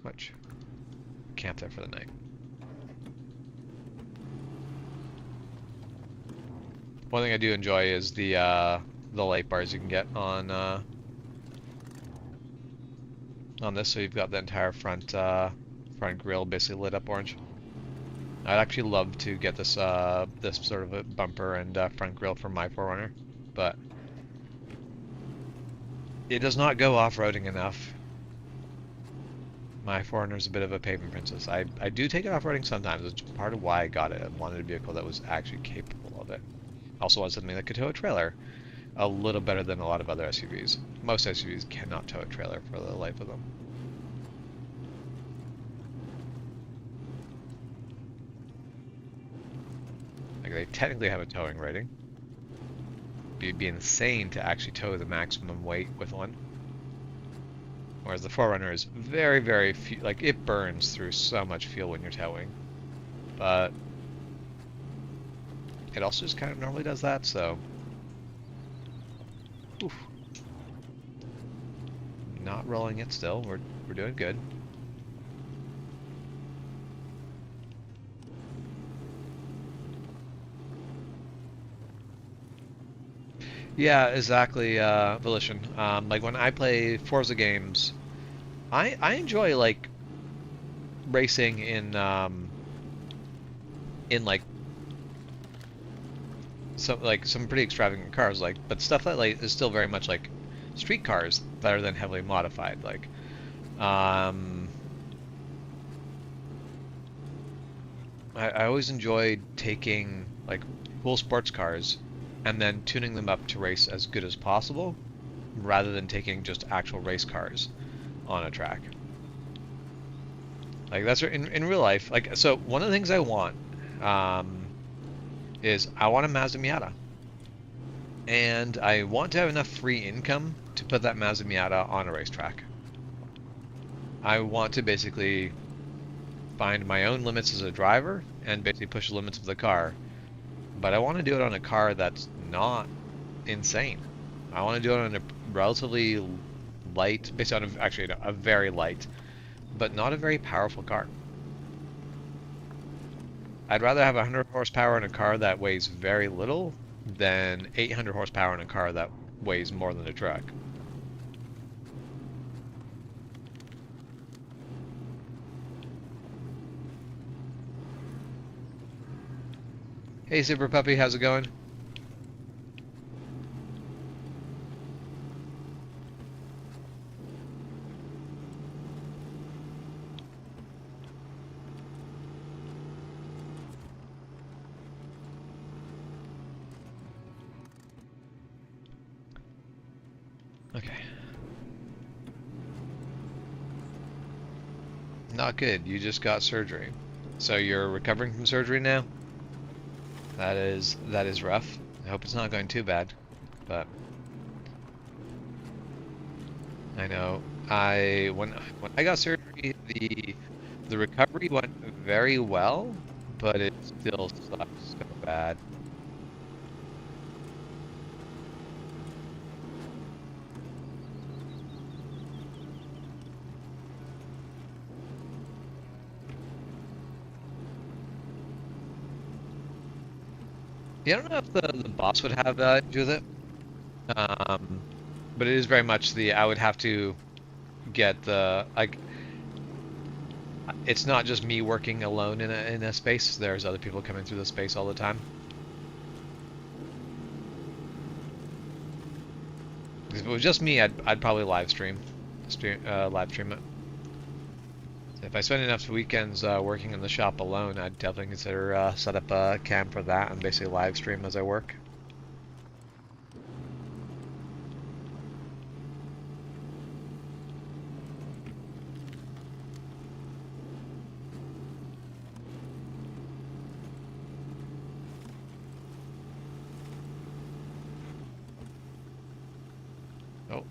Which camp there for the night. One thing I do enjoy is the light bars you can get on this. So you've got the entire front grille basically lit up orange. I'd actually love to get this this sort of a bumper and front grille for my 4Runner, but it does not go off-roading enough. My 4Runner is a bit of a pavement princess. I do take it off-roading sometimes, which is part of why I got it. I wanted a vehicle that was actually capable of it. Also wanted something that could tow a trailer a little better than a lot of other SUVs. Most SUVs cannot tow a trailer for the life of them. Like, they technically have a towing rating. It'd be insane to actually tow the maximum weight with one. Whereas the 4Runner is very, very few, like, it burns through so much fuel when you're towing. But it also just kind of normally does that, so. Oof. Not rolling it still. We're doing good. Yeah, exactly, Volition. Like when I play Forza games, I enjoy like racing in like some pretty extravagant cars, like, but stuff that like is still very much like street cars better than heavily modified. Like, I always enjoyed taking like cool sports cars and then tuning them up to race as good as possible, rather than taking just actual race cars on a track. Like that's in real life. Like, so one of the things I want um, is I want a Mazda Miata, and I want to have enough free income to put that Mazda Miata on a racetrack. I want to basically find my own limits as a driver and basically push the limits of the car. But I want to do it on a car that's not insane. I want to do it on a relatively light, based on actually no, a very light, but not a very powerful car. I'd rather have 100 horsepower in a car that weighs very little than 800 horsepower in a car that weighs more than a truck. Hey, Super Puppy, how's it going? Okay. Not good. You just got surgery. So you're recovering from surgery now? That is rough. I hope it's not going too bad, but I know when I got surgery, the recovery went very well, but it still sucks so bad. Yeah, I don't know if the boss would have issue with it, um, but it is very much I would have to get the like. It's not just me working alone in a space. There's other people coming through the space all the time. If it was just me, I'd probably live stream it. If I spend enough weekends working in the shop alone, I'd definitely consider set up a cam for that and basically live stream as I work. Oh,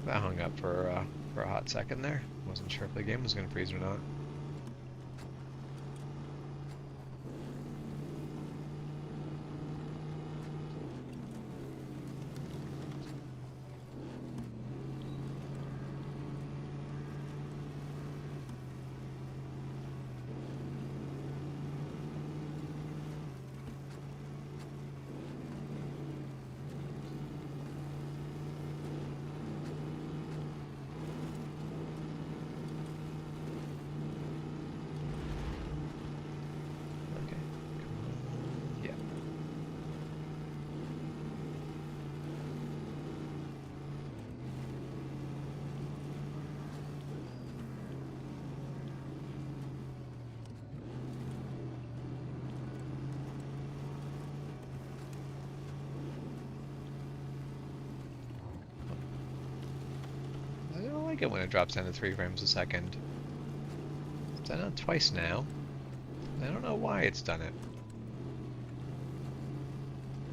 that hung up for a hot second there. Wasn't sure if the game was going to freeze or not. Okay, come on. Yeah. I don't like it when it drops down to 3 frames a second. It's done it twice now. I don't know why it's done it.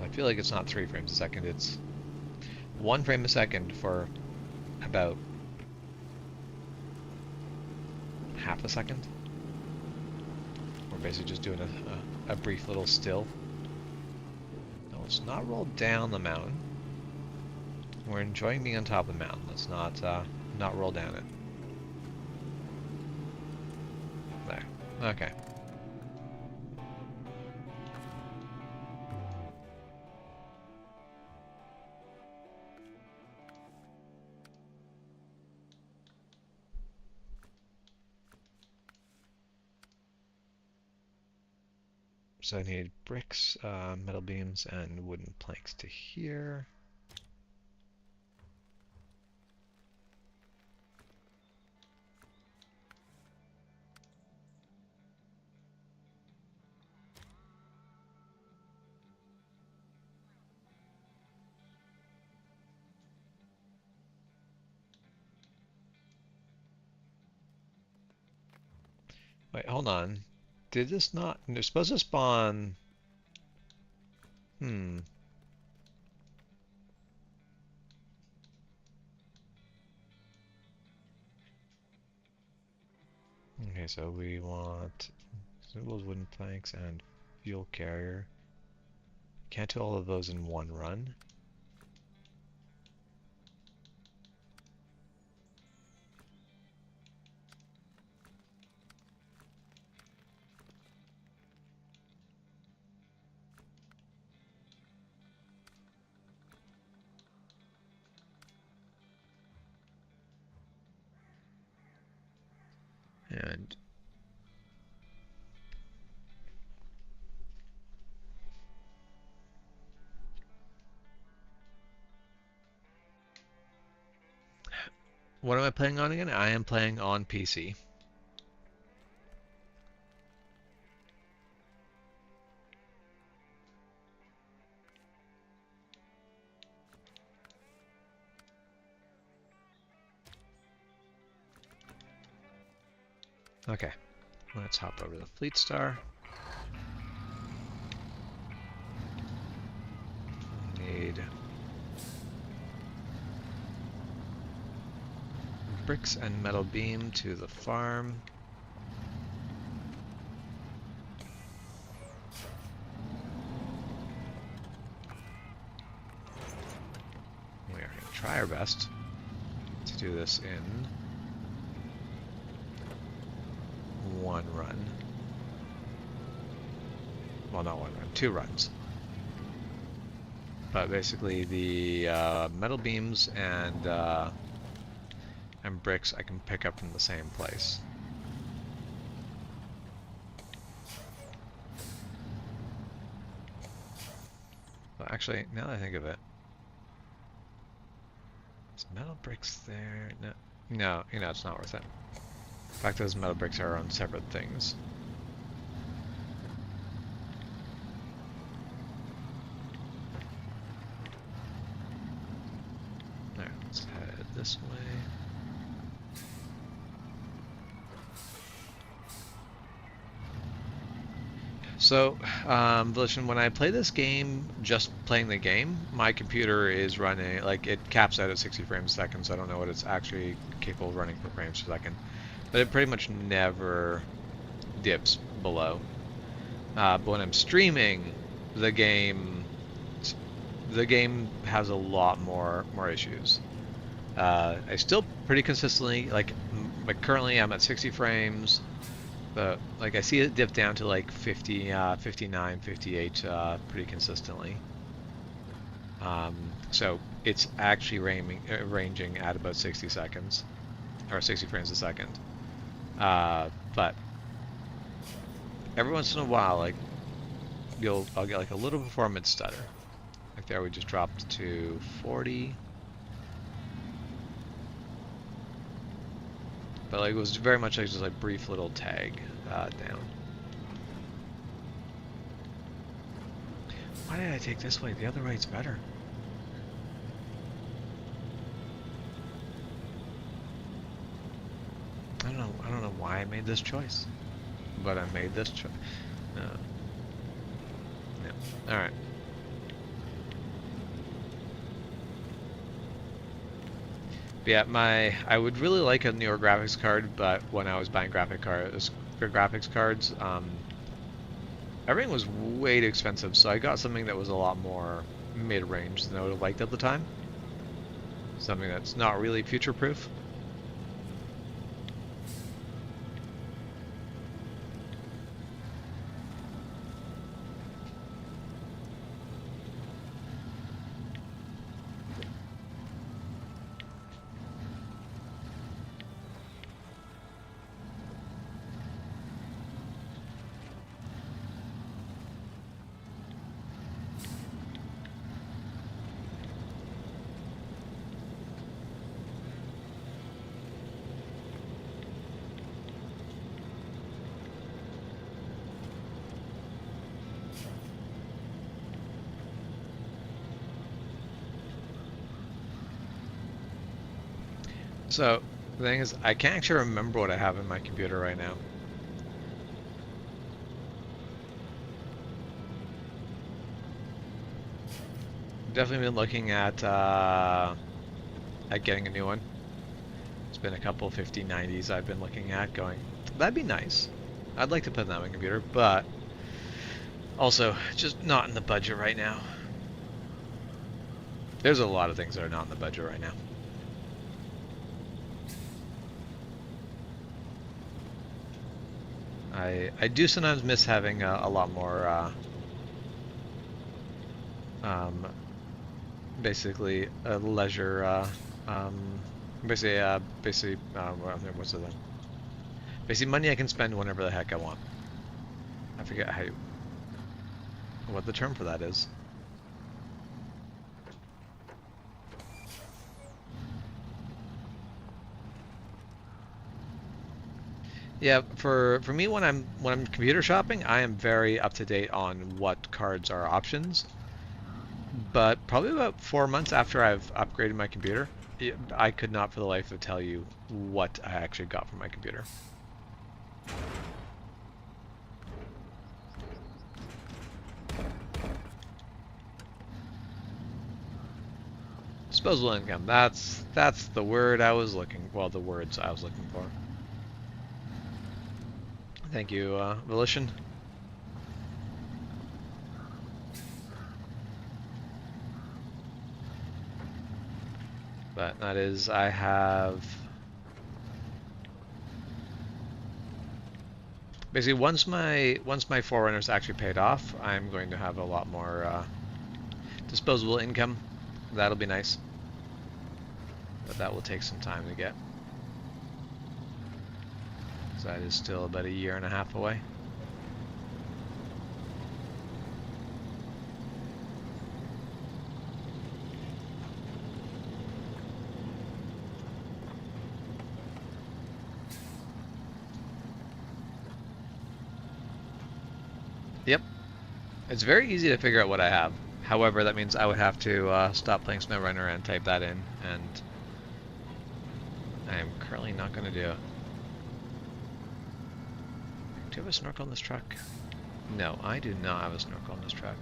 I feel like it's not 3 frames a second, it's 1 frame a second for about half a second. We're basically just doing a brief little still. No, let's not roll down the mountain. We're enjoying being on top of the mountain. Let's not roll down it. There. Okay. So I need bricks, metal beams, and wooden planks to here. Wait, hold on. Did this not... They're supposed to spawn... Hmm. Okay, so we want those wooden planks and fuel carrier. Can't do all of those in one run. And what am I playing on again? I am playing on PC. Okay, let's hop over to the Fleet Star. Need bricks and metal beam to the farm. We are going to try our best to do this in one run. Well, not one run, 2 runs. But basically the metal beams and bricks I can pick up from the same place. Well, actually, now that I think of it, is metal bricks there? No, it's not worth it. In fact, those metal bricks are on separate things. Alright, let's head this way. So, Volition, when I play this game, just playing the game, my computer is running, like, it caps out at 60 frames a second, so I don't know what it's actually capable of running per frames per second. But it pretty much never dips below. But when I'm streaming, the game has a lot more issues. I still pretty consistently, like currently I'm at 60 frames. But like I see it dip down to like 50, 59, 58 pretty consistently. So it's actually ranging at about 60 seconds, or 60 frames a second. But every once in a while, like I'll get like a little performance stutter. Like there we just dropped to 40. But like it was very much like just like brief little tag down. Why did I take this way? The other way's better. I don't know why I made this choice, but I made this choice. Yeah. All right. But yeah, I would really like a newer graphics card, but when I was buying graphics cards, everything was way too expensive, so I got something that was a lot more mid-range than I would have liked at the time. Something that's not really future-proof. So, the thing is, I can't actually remember what I have in my computer right now. Definitely been looking at getting a new one. It's been a couple 5090s I've been looking at going, that'd be nice. I'd like to put that on my computer, but also just not in the budget right now. There's a lot of things that are not in the budget right now. I do sometimes miss having a lot more basically leisure basically what's it Basically, money I can spend whenever the heck I want. I forget what the term for that is. Yeah, for me when I'm computer shopping, I am very up to date on what cards are options. But probably about 4 months after I've upgraded my computer, I could not for the life of tell you what I actually got from my computer. Disposable income. That's the word I was looking. Well, the words I was looking for. Thank you, Volition. But that is, I have basically once my Forerunners actually paid off, I'm going to have a lot more disposable income. That'll be nice, but that will take some time to get. So that is still about a year and a half away. Yep. It's very easy to figure out what I have. However, that means I would have to stop playing SnowRunner and type that in, and I am currently not going to do it. Do you have a snorkel on this truck? No, I do not have a snorkel on this truck.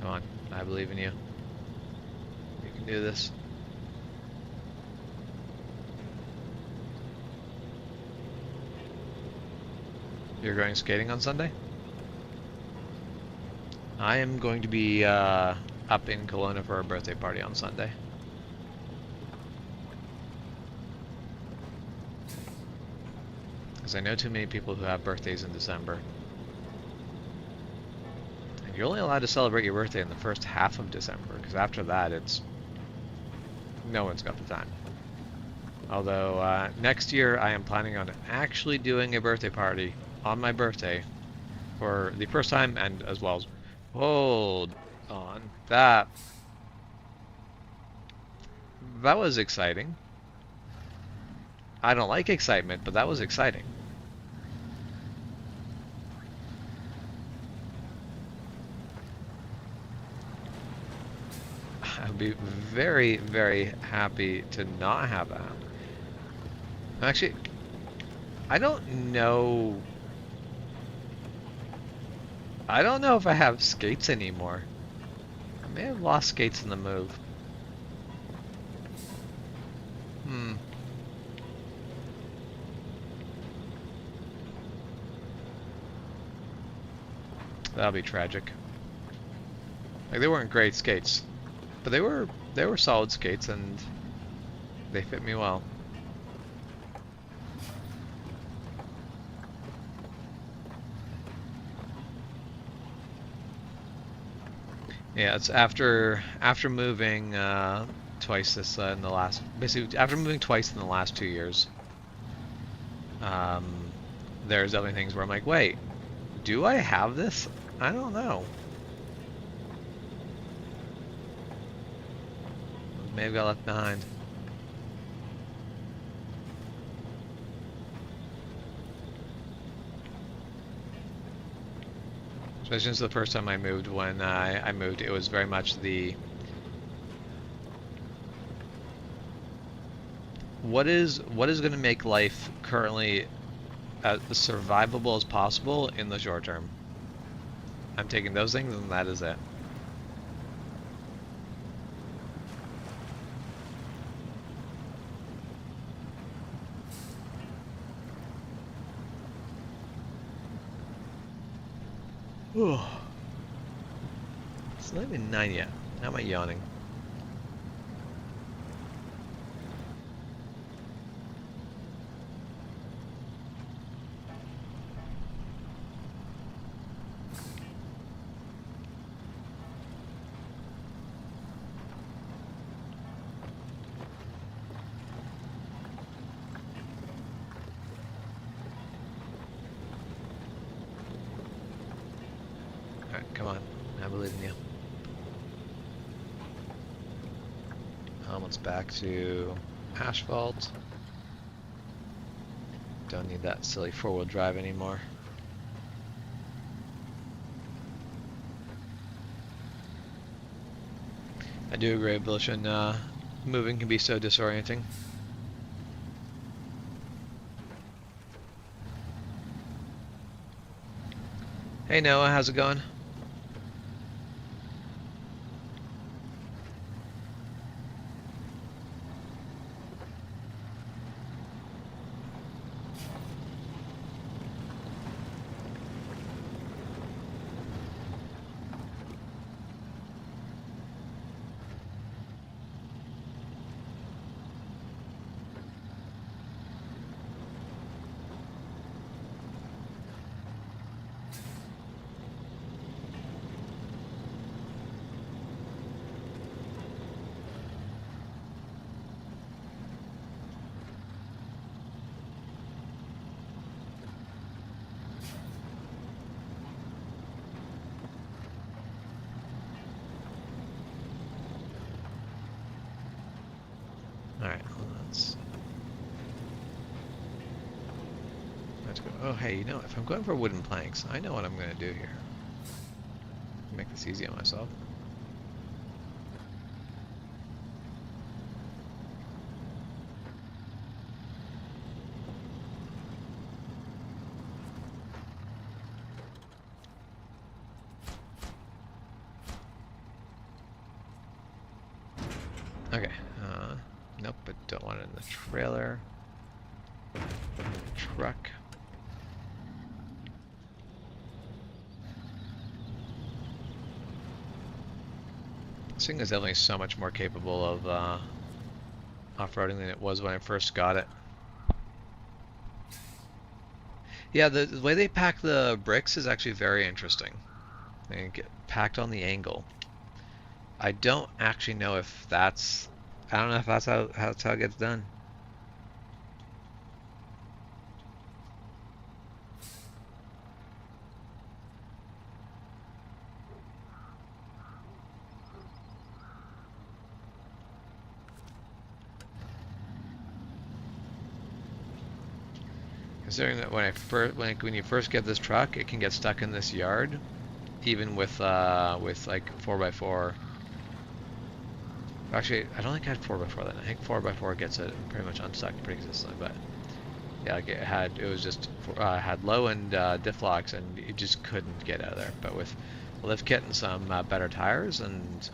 Come on, I believe in you. You can do this. You're going skating on Sunday? I am going to be up in Kelowna for a birthday party on Sunday. Because I know too many people who have birthdays in December. And you're only allowed to celebrate your birthday in the first half of December, because after that it's... no one's got the time. Although next year I am planning on actually doing a birthday party on my birthday for the first time, and as well as... hold on. That was exciting. I don't like excitement, but that was exciting. I'd be very, very happy to not have that. Actually, I don't know. I don't know if I have skates anymore. I may have lost skates in the move. That'll be tragic. Like, they weren't great skates, but they were solid skates and they fit me well. Yeah, it's after moving twice this in the last, basically after moving twice in the last 2 years. There's definitely things where I'm like, wait, do I have this? I don't know. May have got left behind. Especially since the first time I moved, when I moved, it was very much the... What is going to make life currently as survivable as possible in the short term? I'm taking those things and that is it. Oh, it's not even 9 yet. How am I yawning? Alright, come on. I believe in you. Let's back to asphalt. Don't need that silly four-wheel drive anymore. I do agree, Bilshan, moving can be so disorienting. Hey Noah, how's it going? Alright, let's go. Oh, hey, you know, if I'm going for wooden planks, I know what I'm going to do here. Make this easy on myself. Okay, nope, but don't want it in the trailer. In the truck. This thing is definitely so much more capable of off-roading than it was when I first got it. Yeah, the way they pack the bricks is actually very interesting. They get packed on the angle. I don't actually know if that's... I don't know if that's how it gets done. Considering that when you first get this truck, it can get stuck in this yard, even with like 4x4. Actually, I don't think I had 4x4 then. I think 4x4 gets it pretty much unstuck pretty consistently. But yeah, like it was just had low end diff locks, and you just couldn't get out of there. But with a lift kit and some better tires, and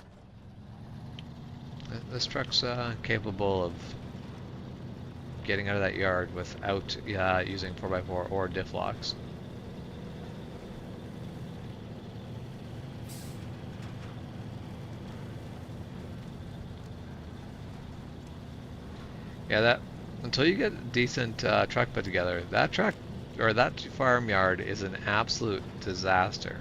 this truck's capable of getting out of that yard without using 4x4 or diff locks. Yeah, that until you get a decent truck put together, that truck or that farm yard is an absolute disaster.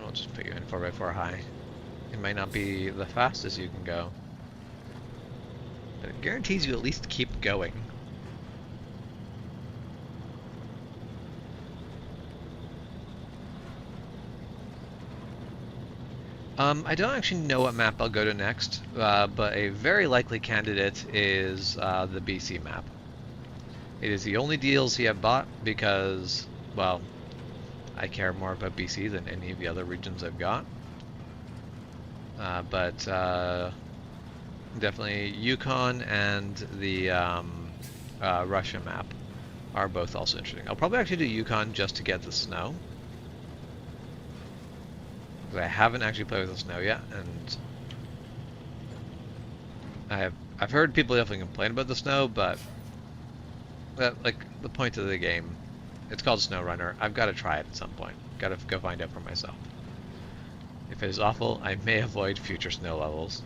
I'll just put you in 4x4 high. It might not be the fastest you can go, but it guarantees you at least keep going. I don't actually know what map I'll go to next, but a very likely candidate is the BC map. It is the only DLC I've bought because, well, I care more about BC than any of the other regions I've got. But definitely Yukon and the Russia map are both also interesting. I'll probably actually do Yukon just to get the snow. Because I haven't actually played with the snow yet, and I've heard people definitely complain about the snow, but like the point of the game, it's called SnowRunner. I've got to try it at some point. Got to go find out for myself. If it is awful, I may avoid future snow levels.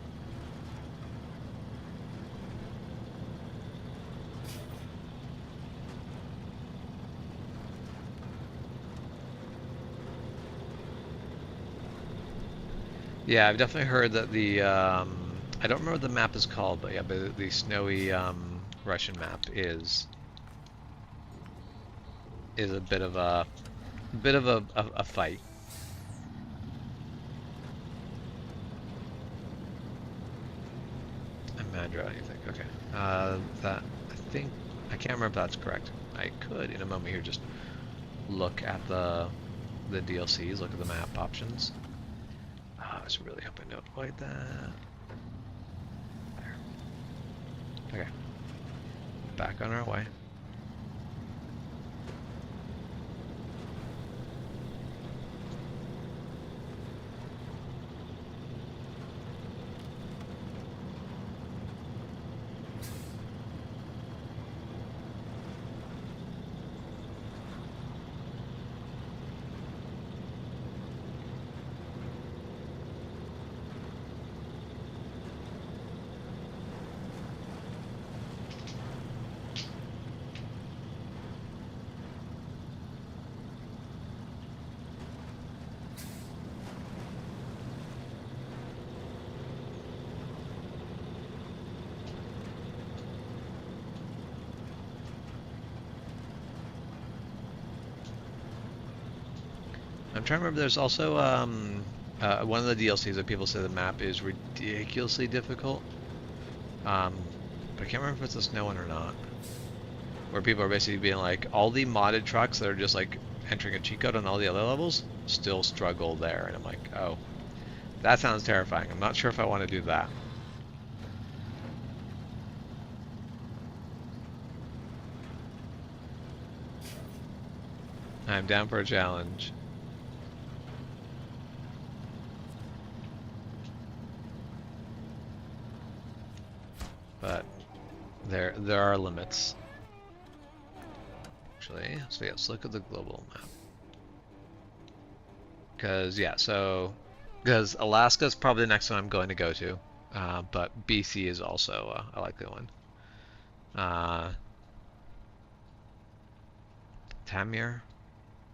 Yeah, I've definitely heard that the I don't remember what the map is called, but yeah, the snowy Russian map is a bit of a fight. Amandra, you think? Okay. That I think I can't remember if that's correct. I could in a moment here just look at the DLCs, look at the map options. I was really hoping to avoid that. There. Okay. Back on our way. I'm trying to remember. There's also one of the DLCs that people say the map is ridiculously difficult. But I can't remember if it's a snow one or not. Where people are basically being like, all the modded trucks that are just like entering a cheat code on all the other levels still struggle there, and I'm like, oh, that sounds terrifying. I'm not sure if I want to do that. I'm down for a challenge. But there are limits. Actually, so yeah, let's look at the global map. Because yeah, so because Alaska's probably the next one I'm going to go to, but BC is also a likely one. Uh, Tamir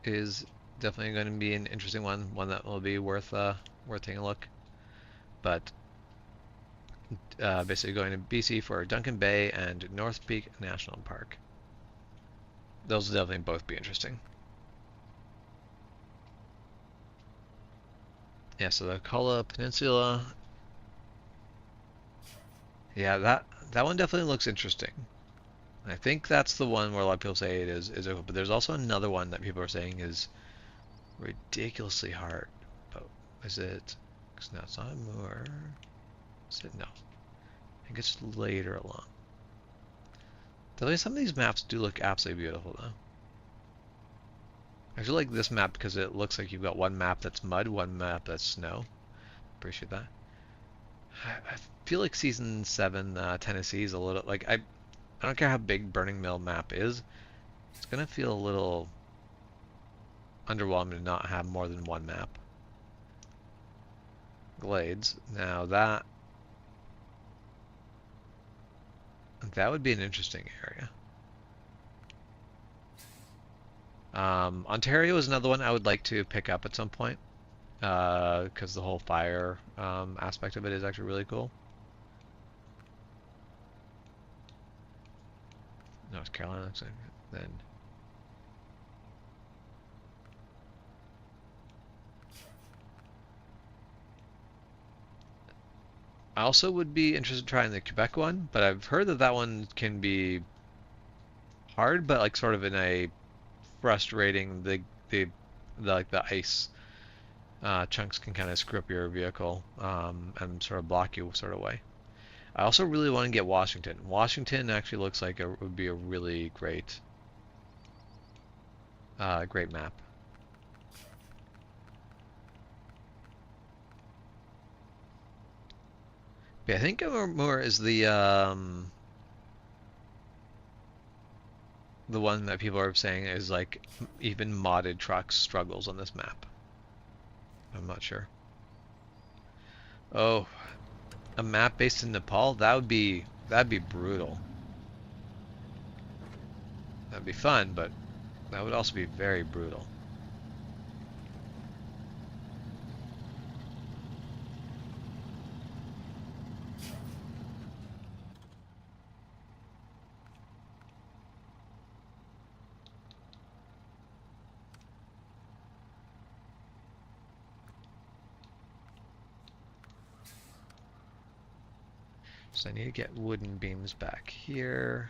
is definitely going to be an interesting one that will be worth taking a look. But basically going to BC for Duncan Bay and North Peak National Park. Those will definitely both be interesting. Yeah, so the Kola Peninsula. Yeah, that one definitely looks interesting. I think that's the one where a lot of people say it is open, but there's also another one that people are saying is ridiculously hard. But is it? Because no, it's not a moor. Is it? No. I think it's later along. Definitely some of these maps do look absolutely beautiful though. I actually like this map because it looks like you've got one map that's mud, one map that's snow. Appreciate that. I feel like Season 7 Tennessee is a little, like, I don't care how big Burning Mill map is, it's gonna feel a little underwhelming to not have more than one map. Glades. Now that would be an interesting area. Ontario is another one I would like to pick up at some point, because the whole fire aspect of it is actually really cool. North Carolina, then also would be interested in trying the Quebec one, but I've heard that that one can be hard, but like sort of in a frustrating. The like the ice chunks can kind of screw up your vehicle and sort of block you sort of way. I also really want to get Washington. Washington actually looks like it would be a really great map. But I think more is the one that people are saying is like even modded trucks struggles on this map. I'm not sure. Oh, a map based in Nepal? That'd be brutal. That'd be fun, but that would also be very brutal. So I need to get wooden beams back here.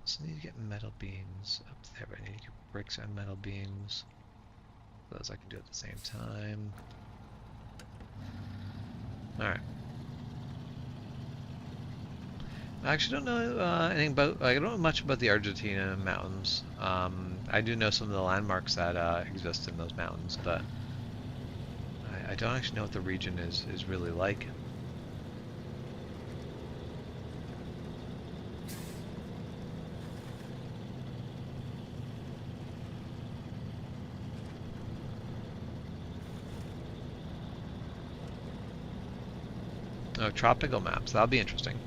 So I need to get metal beams up there, but I need to get bricks and metal beams. Those I can do at the same time. Alright. I actually don't know anything about, I don't know much about the Argentina mountains. I do know some of the landmarks that exist in those mountains, but I don't actually know what the region is really like. Oh, tropical maps. That'll be interesting.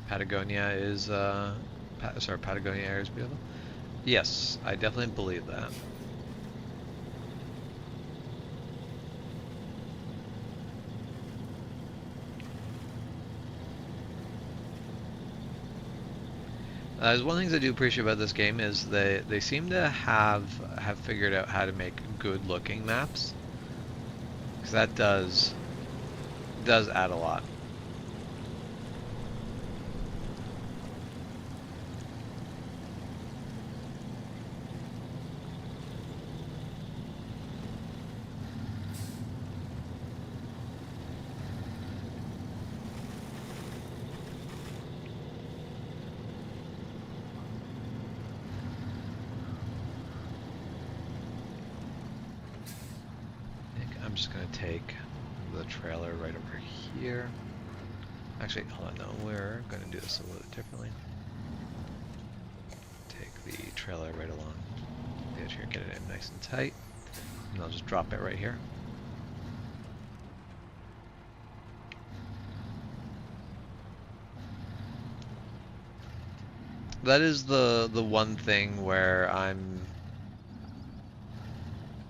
Patagonia is, Patagonia area is beautiful. Yes, I definitely believe that. There's one thing I do appreciate about this game is they seem to have figured out how to make good looking maps, because that does add a lot. I'm just going to take the trailer right over here. Actually, hold on, no, we're going to do this a little bit differently. Take the trailer right along the edge here, get it in nice and tight, and I'll just drop it right here. That is the one thing where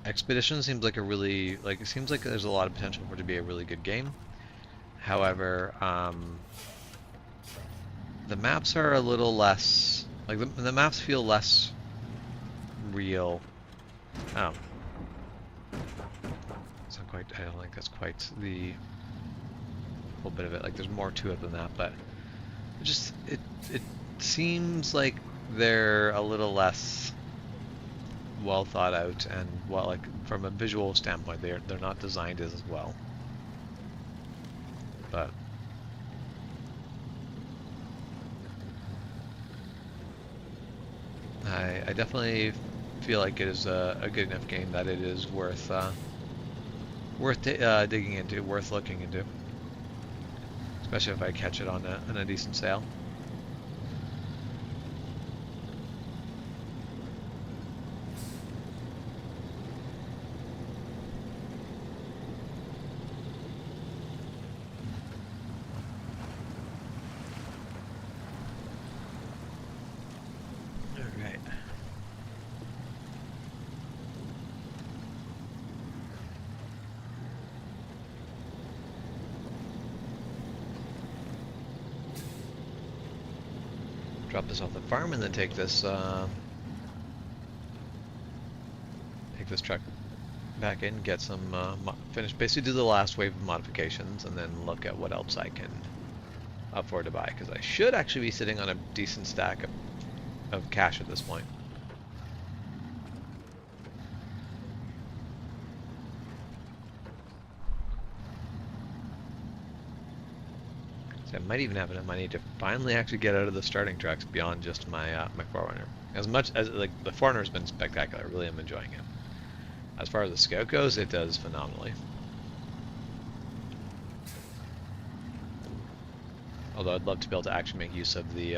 Expedition seems like it seems like there's a lot of potential for it to be a really good game. However, the maps are a little less, like the maps feel less real. Oh. It's not quite, I don't think that's quite the whole bit of it. Like there's more to it than that, but it seems like they're a little less well thought out, and well, like from a visual standpoint, they're not designed as well. But I definitely feel like it is a good enough game that it is worth digging into, worth looking into, especially if I catch it on a decent sale. drop this off the farm and then take this truck back in, get some finish, basically do the last wave of modifications, and then look at what else I can afford to buy, because I should actually be sitting on a decent stack of cash at this point. So I might even have enough money to finally actually get out of the starting trucks beyond just my my 4Runner. As much as like the 4Runner's been spectacular, I really am enjoying it. As far as the Scout goes, it does phenomenally. Although I'd love to be able to actually make use of the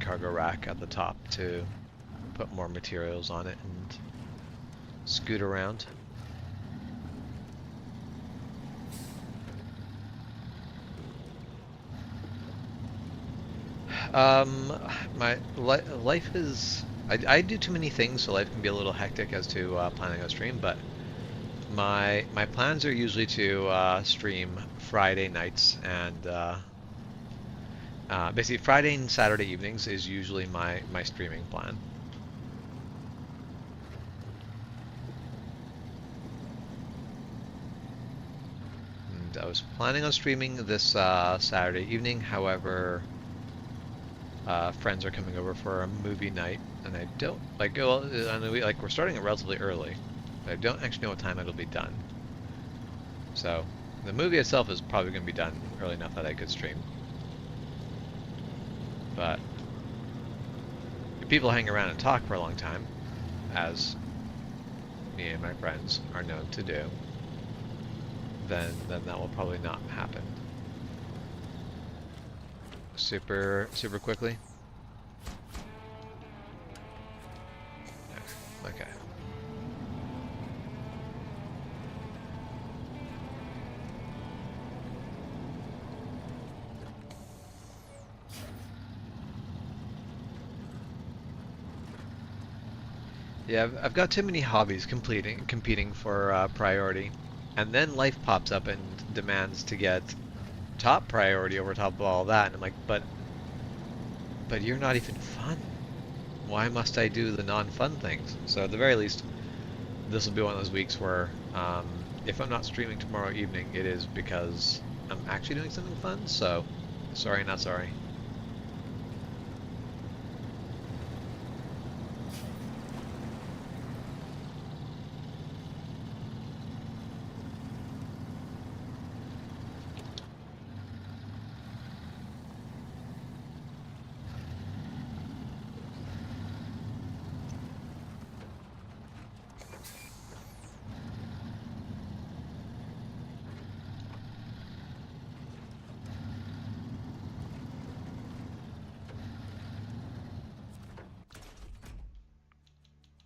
cargo rack at the top to put more materials on it and scoot around. My life is... I do too many things, so life can be a little hectic as to planning a stream, but my plans are usually to stream Friday nights, and basically Friday and Saturday evenings is usually my streaming plan. And I was planning on streaming this Saturday evening, however, friends are coming over for a movie night, and I don't like. Well, like we're starting it relatively early, but I don't actually know what time it'll be done. So the movie itself is probably going to be done early enough that I could stream. But if people hang around and talk for a long time, as me and my friends are known to do, then that will probably not happen. Super quickly. Okay. Yeah, I've got too many hobbies competing for priority, and then life pops up and demands to get top priority over top of all that, and I'm like, but you're not even fun. Why must I do the non-fun things? So at the very least, this will be one of those weeks where if I'm not streaming tomorrow evening, it is because I'm actually doing something fun. So sorry, not sorry.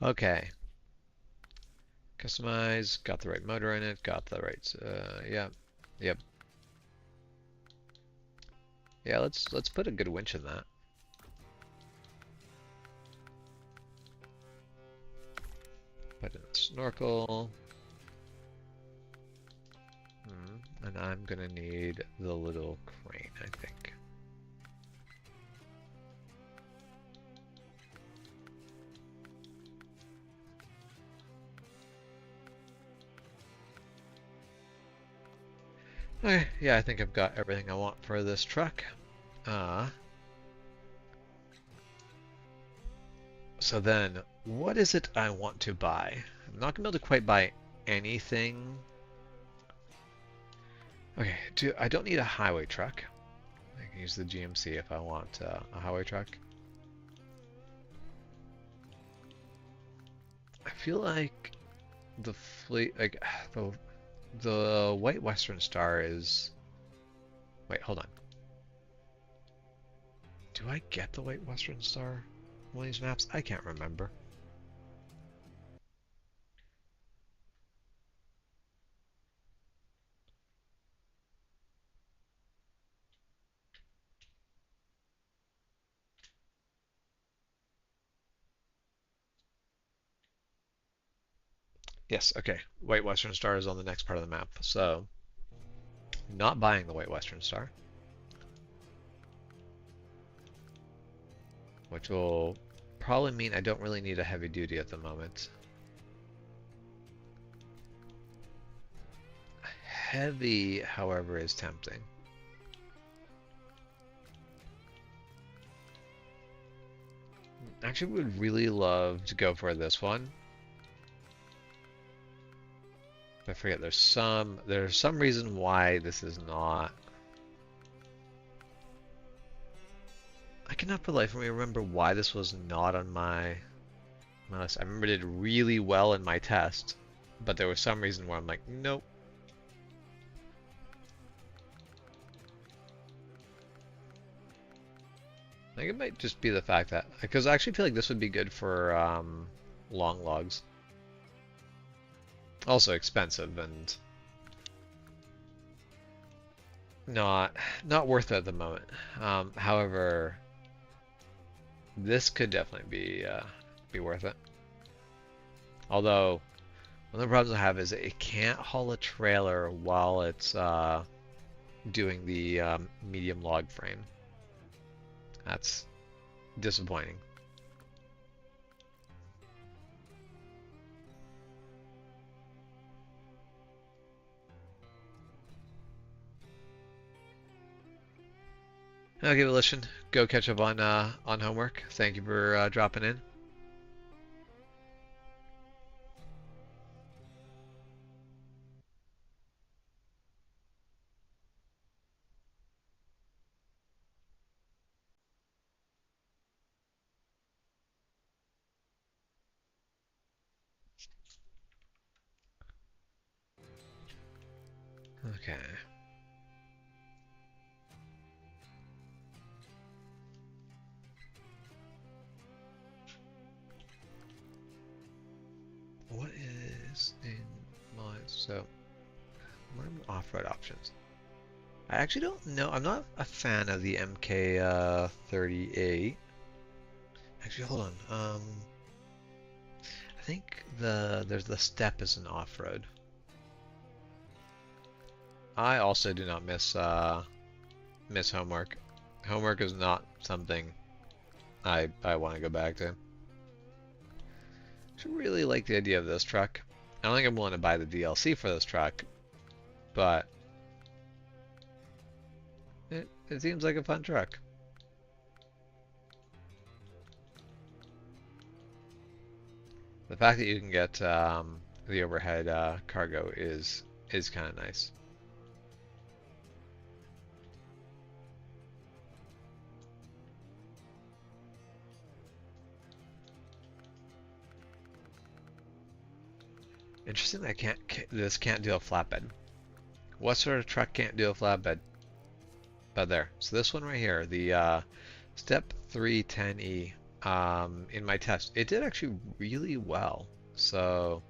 Okay. Customize, got the right motor in it, got the right, yeah, yep. Yeah, let's put a good winch in that. Put in a snorkel. And I'm gonna need the little crane, I think. Okay, yeah, I think I've got everything I want for this truck. So then, what is it I want to buy? I'm not gonna be able to quite buy anything. Okay, I don't need a highway truck. I can use the GMC if I want a highway truck. I feel like the fleet, like the White Western Star is. Wait, hold on. Do I get the White Western Star? One of these maps? I can't remember. Yes, okay. White Western Star is on the next part of the map, so not buying the White Western Star. which will probably mean I don't really need a heavy duty at the moment. Heavy, however, is tempting. Actually, would really love to go for this one. I forget there's some reason why this is not. I cannot for the life of me remember why this was not on my list. I remember it did really well in my test, but there was some reason where I'm like, nope. I think it might just be the fact that, because I actually feel like this would be good for long logs. Also expensive and not worth it at the moment. However, this could definitely be worth it. Although one of the problems I have is it can't haul a trailer while it's doing the medium log frame. That's disappointing. Okay, well, listen, go catch up on homework. Thank you for dropping in. Okay. What is in my what are my off-road options? I actually don't know. I'm not a fan of the MK38. Actually, hold on. I think there's the step is an off-road. I also do not miss homework. Homework is not something I want to go back to. I really like the idea of this truck. I don't think I'm willing to buy the DLC for this truck, but it seems like a fun truck. The fact that you can get the overhead cargo is kind of nice. Interesting that this can't do a flatbed. What sort of truck can't do a flatbed? But there. So this one right here, the Step 310E, in my test, it did actually really well. So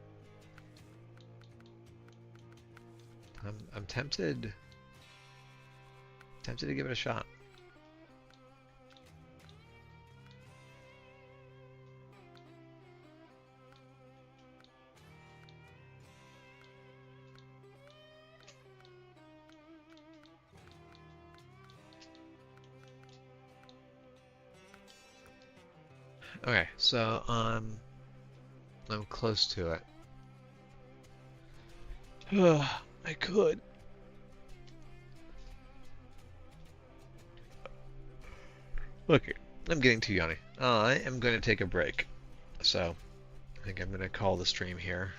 I'm tempted to give it a shot. Okay, so I'm close to it. I could. Look, I'm getting too yawny. I am going to take a break. So, I think I'm going to call the stream here.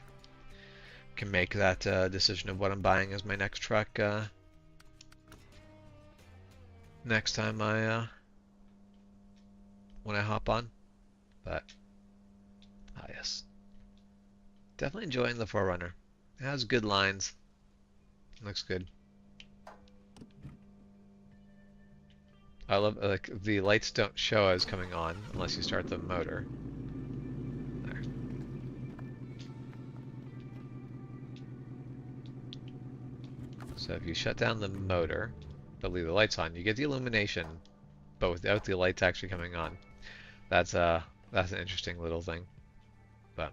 Can make that decision of what I'm buying as my next truck next time when I hop on. But, yes. Definitely enjoying the 4Runner. It has good lines. Looks good. I love, like, the lights don't show as coming on unless you start the motor. There. So if you shut down the motor, but leave the lights on, you get the illumination, but without the lights actually coming on. That's an interesting little thing. But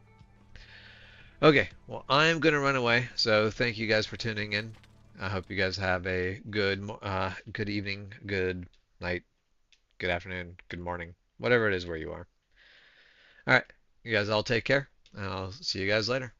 okay, well, I'm gonna run away. So thank you guys for tuning in. I hope you guys have a good evening, good night, good afternoon, good morning, whatever it is where you are. All right, you guys all take care, and I'll see you guys later.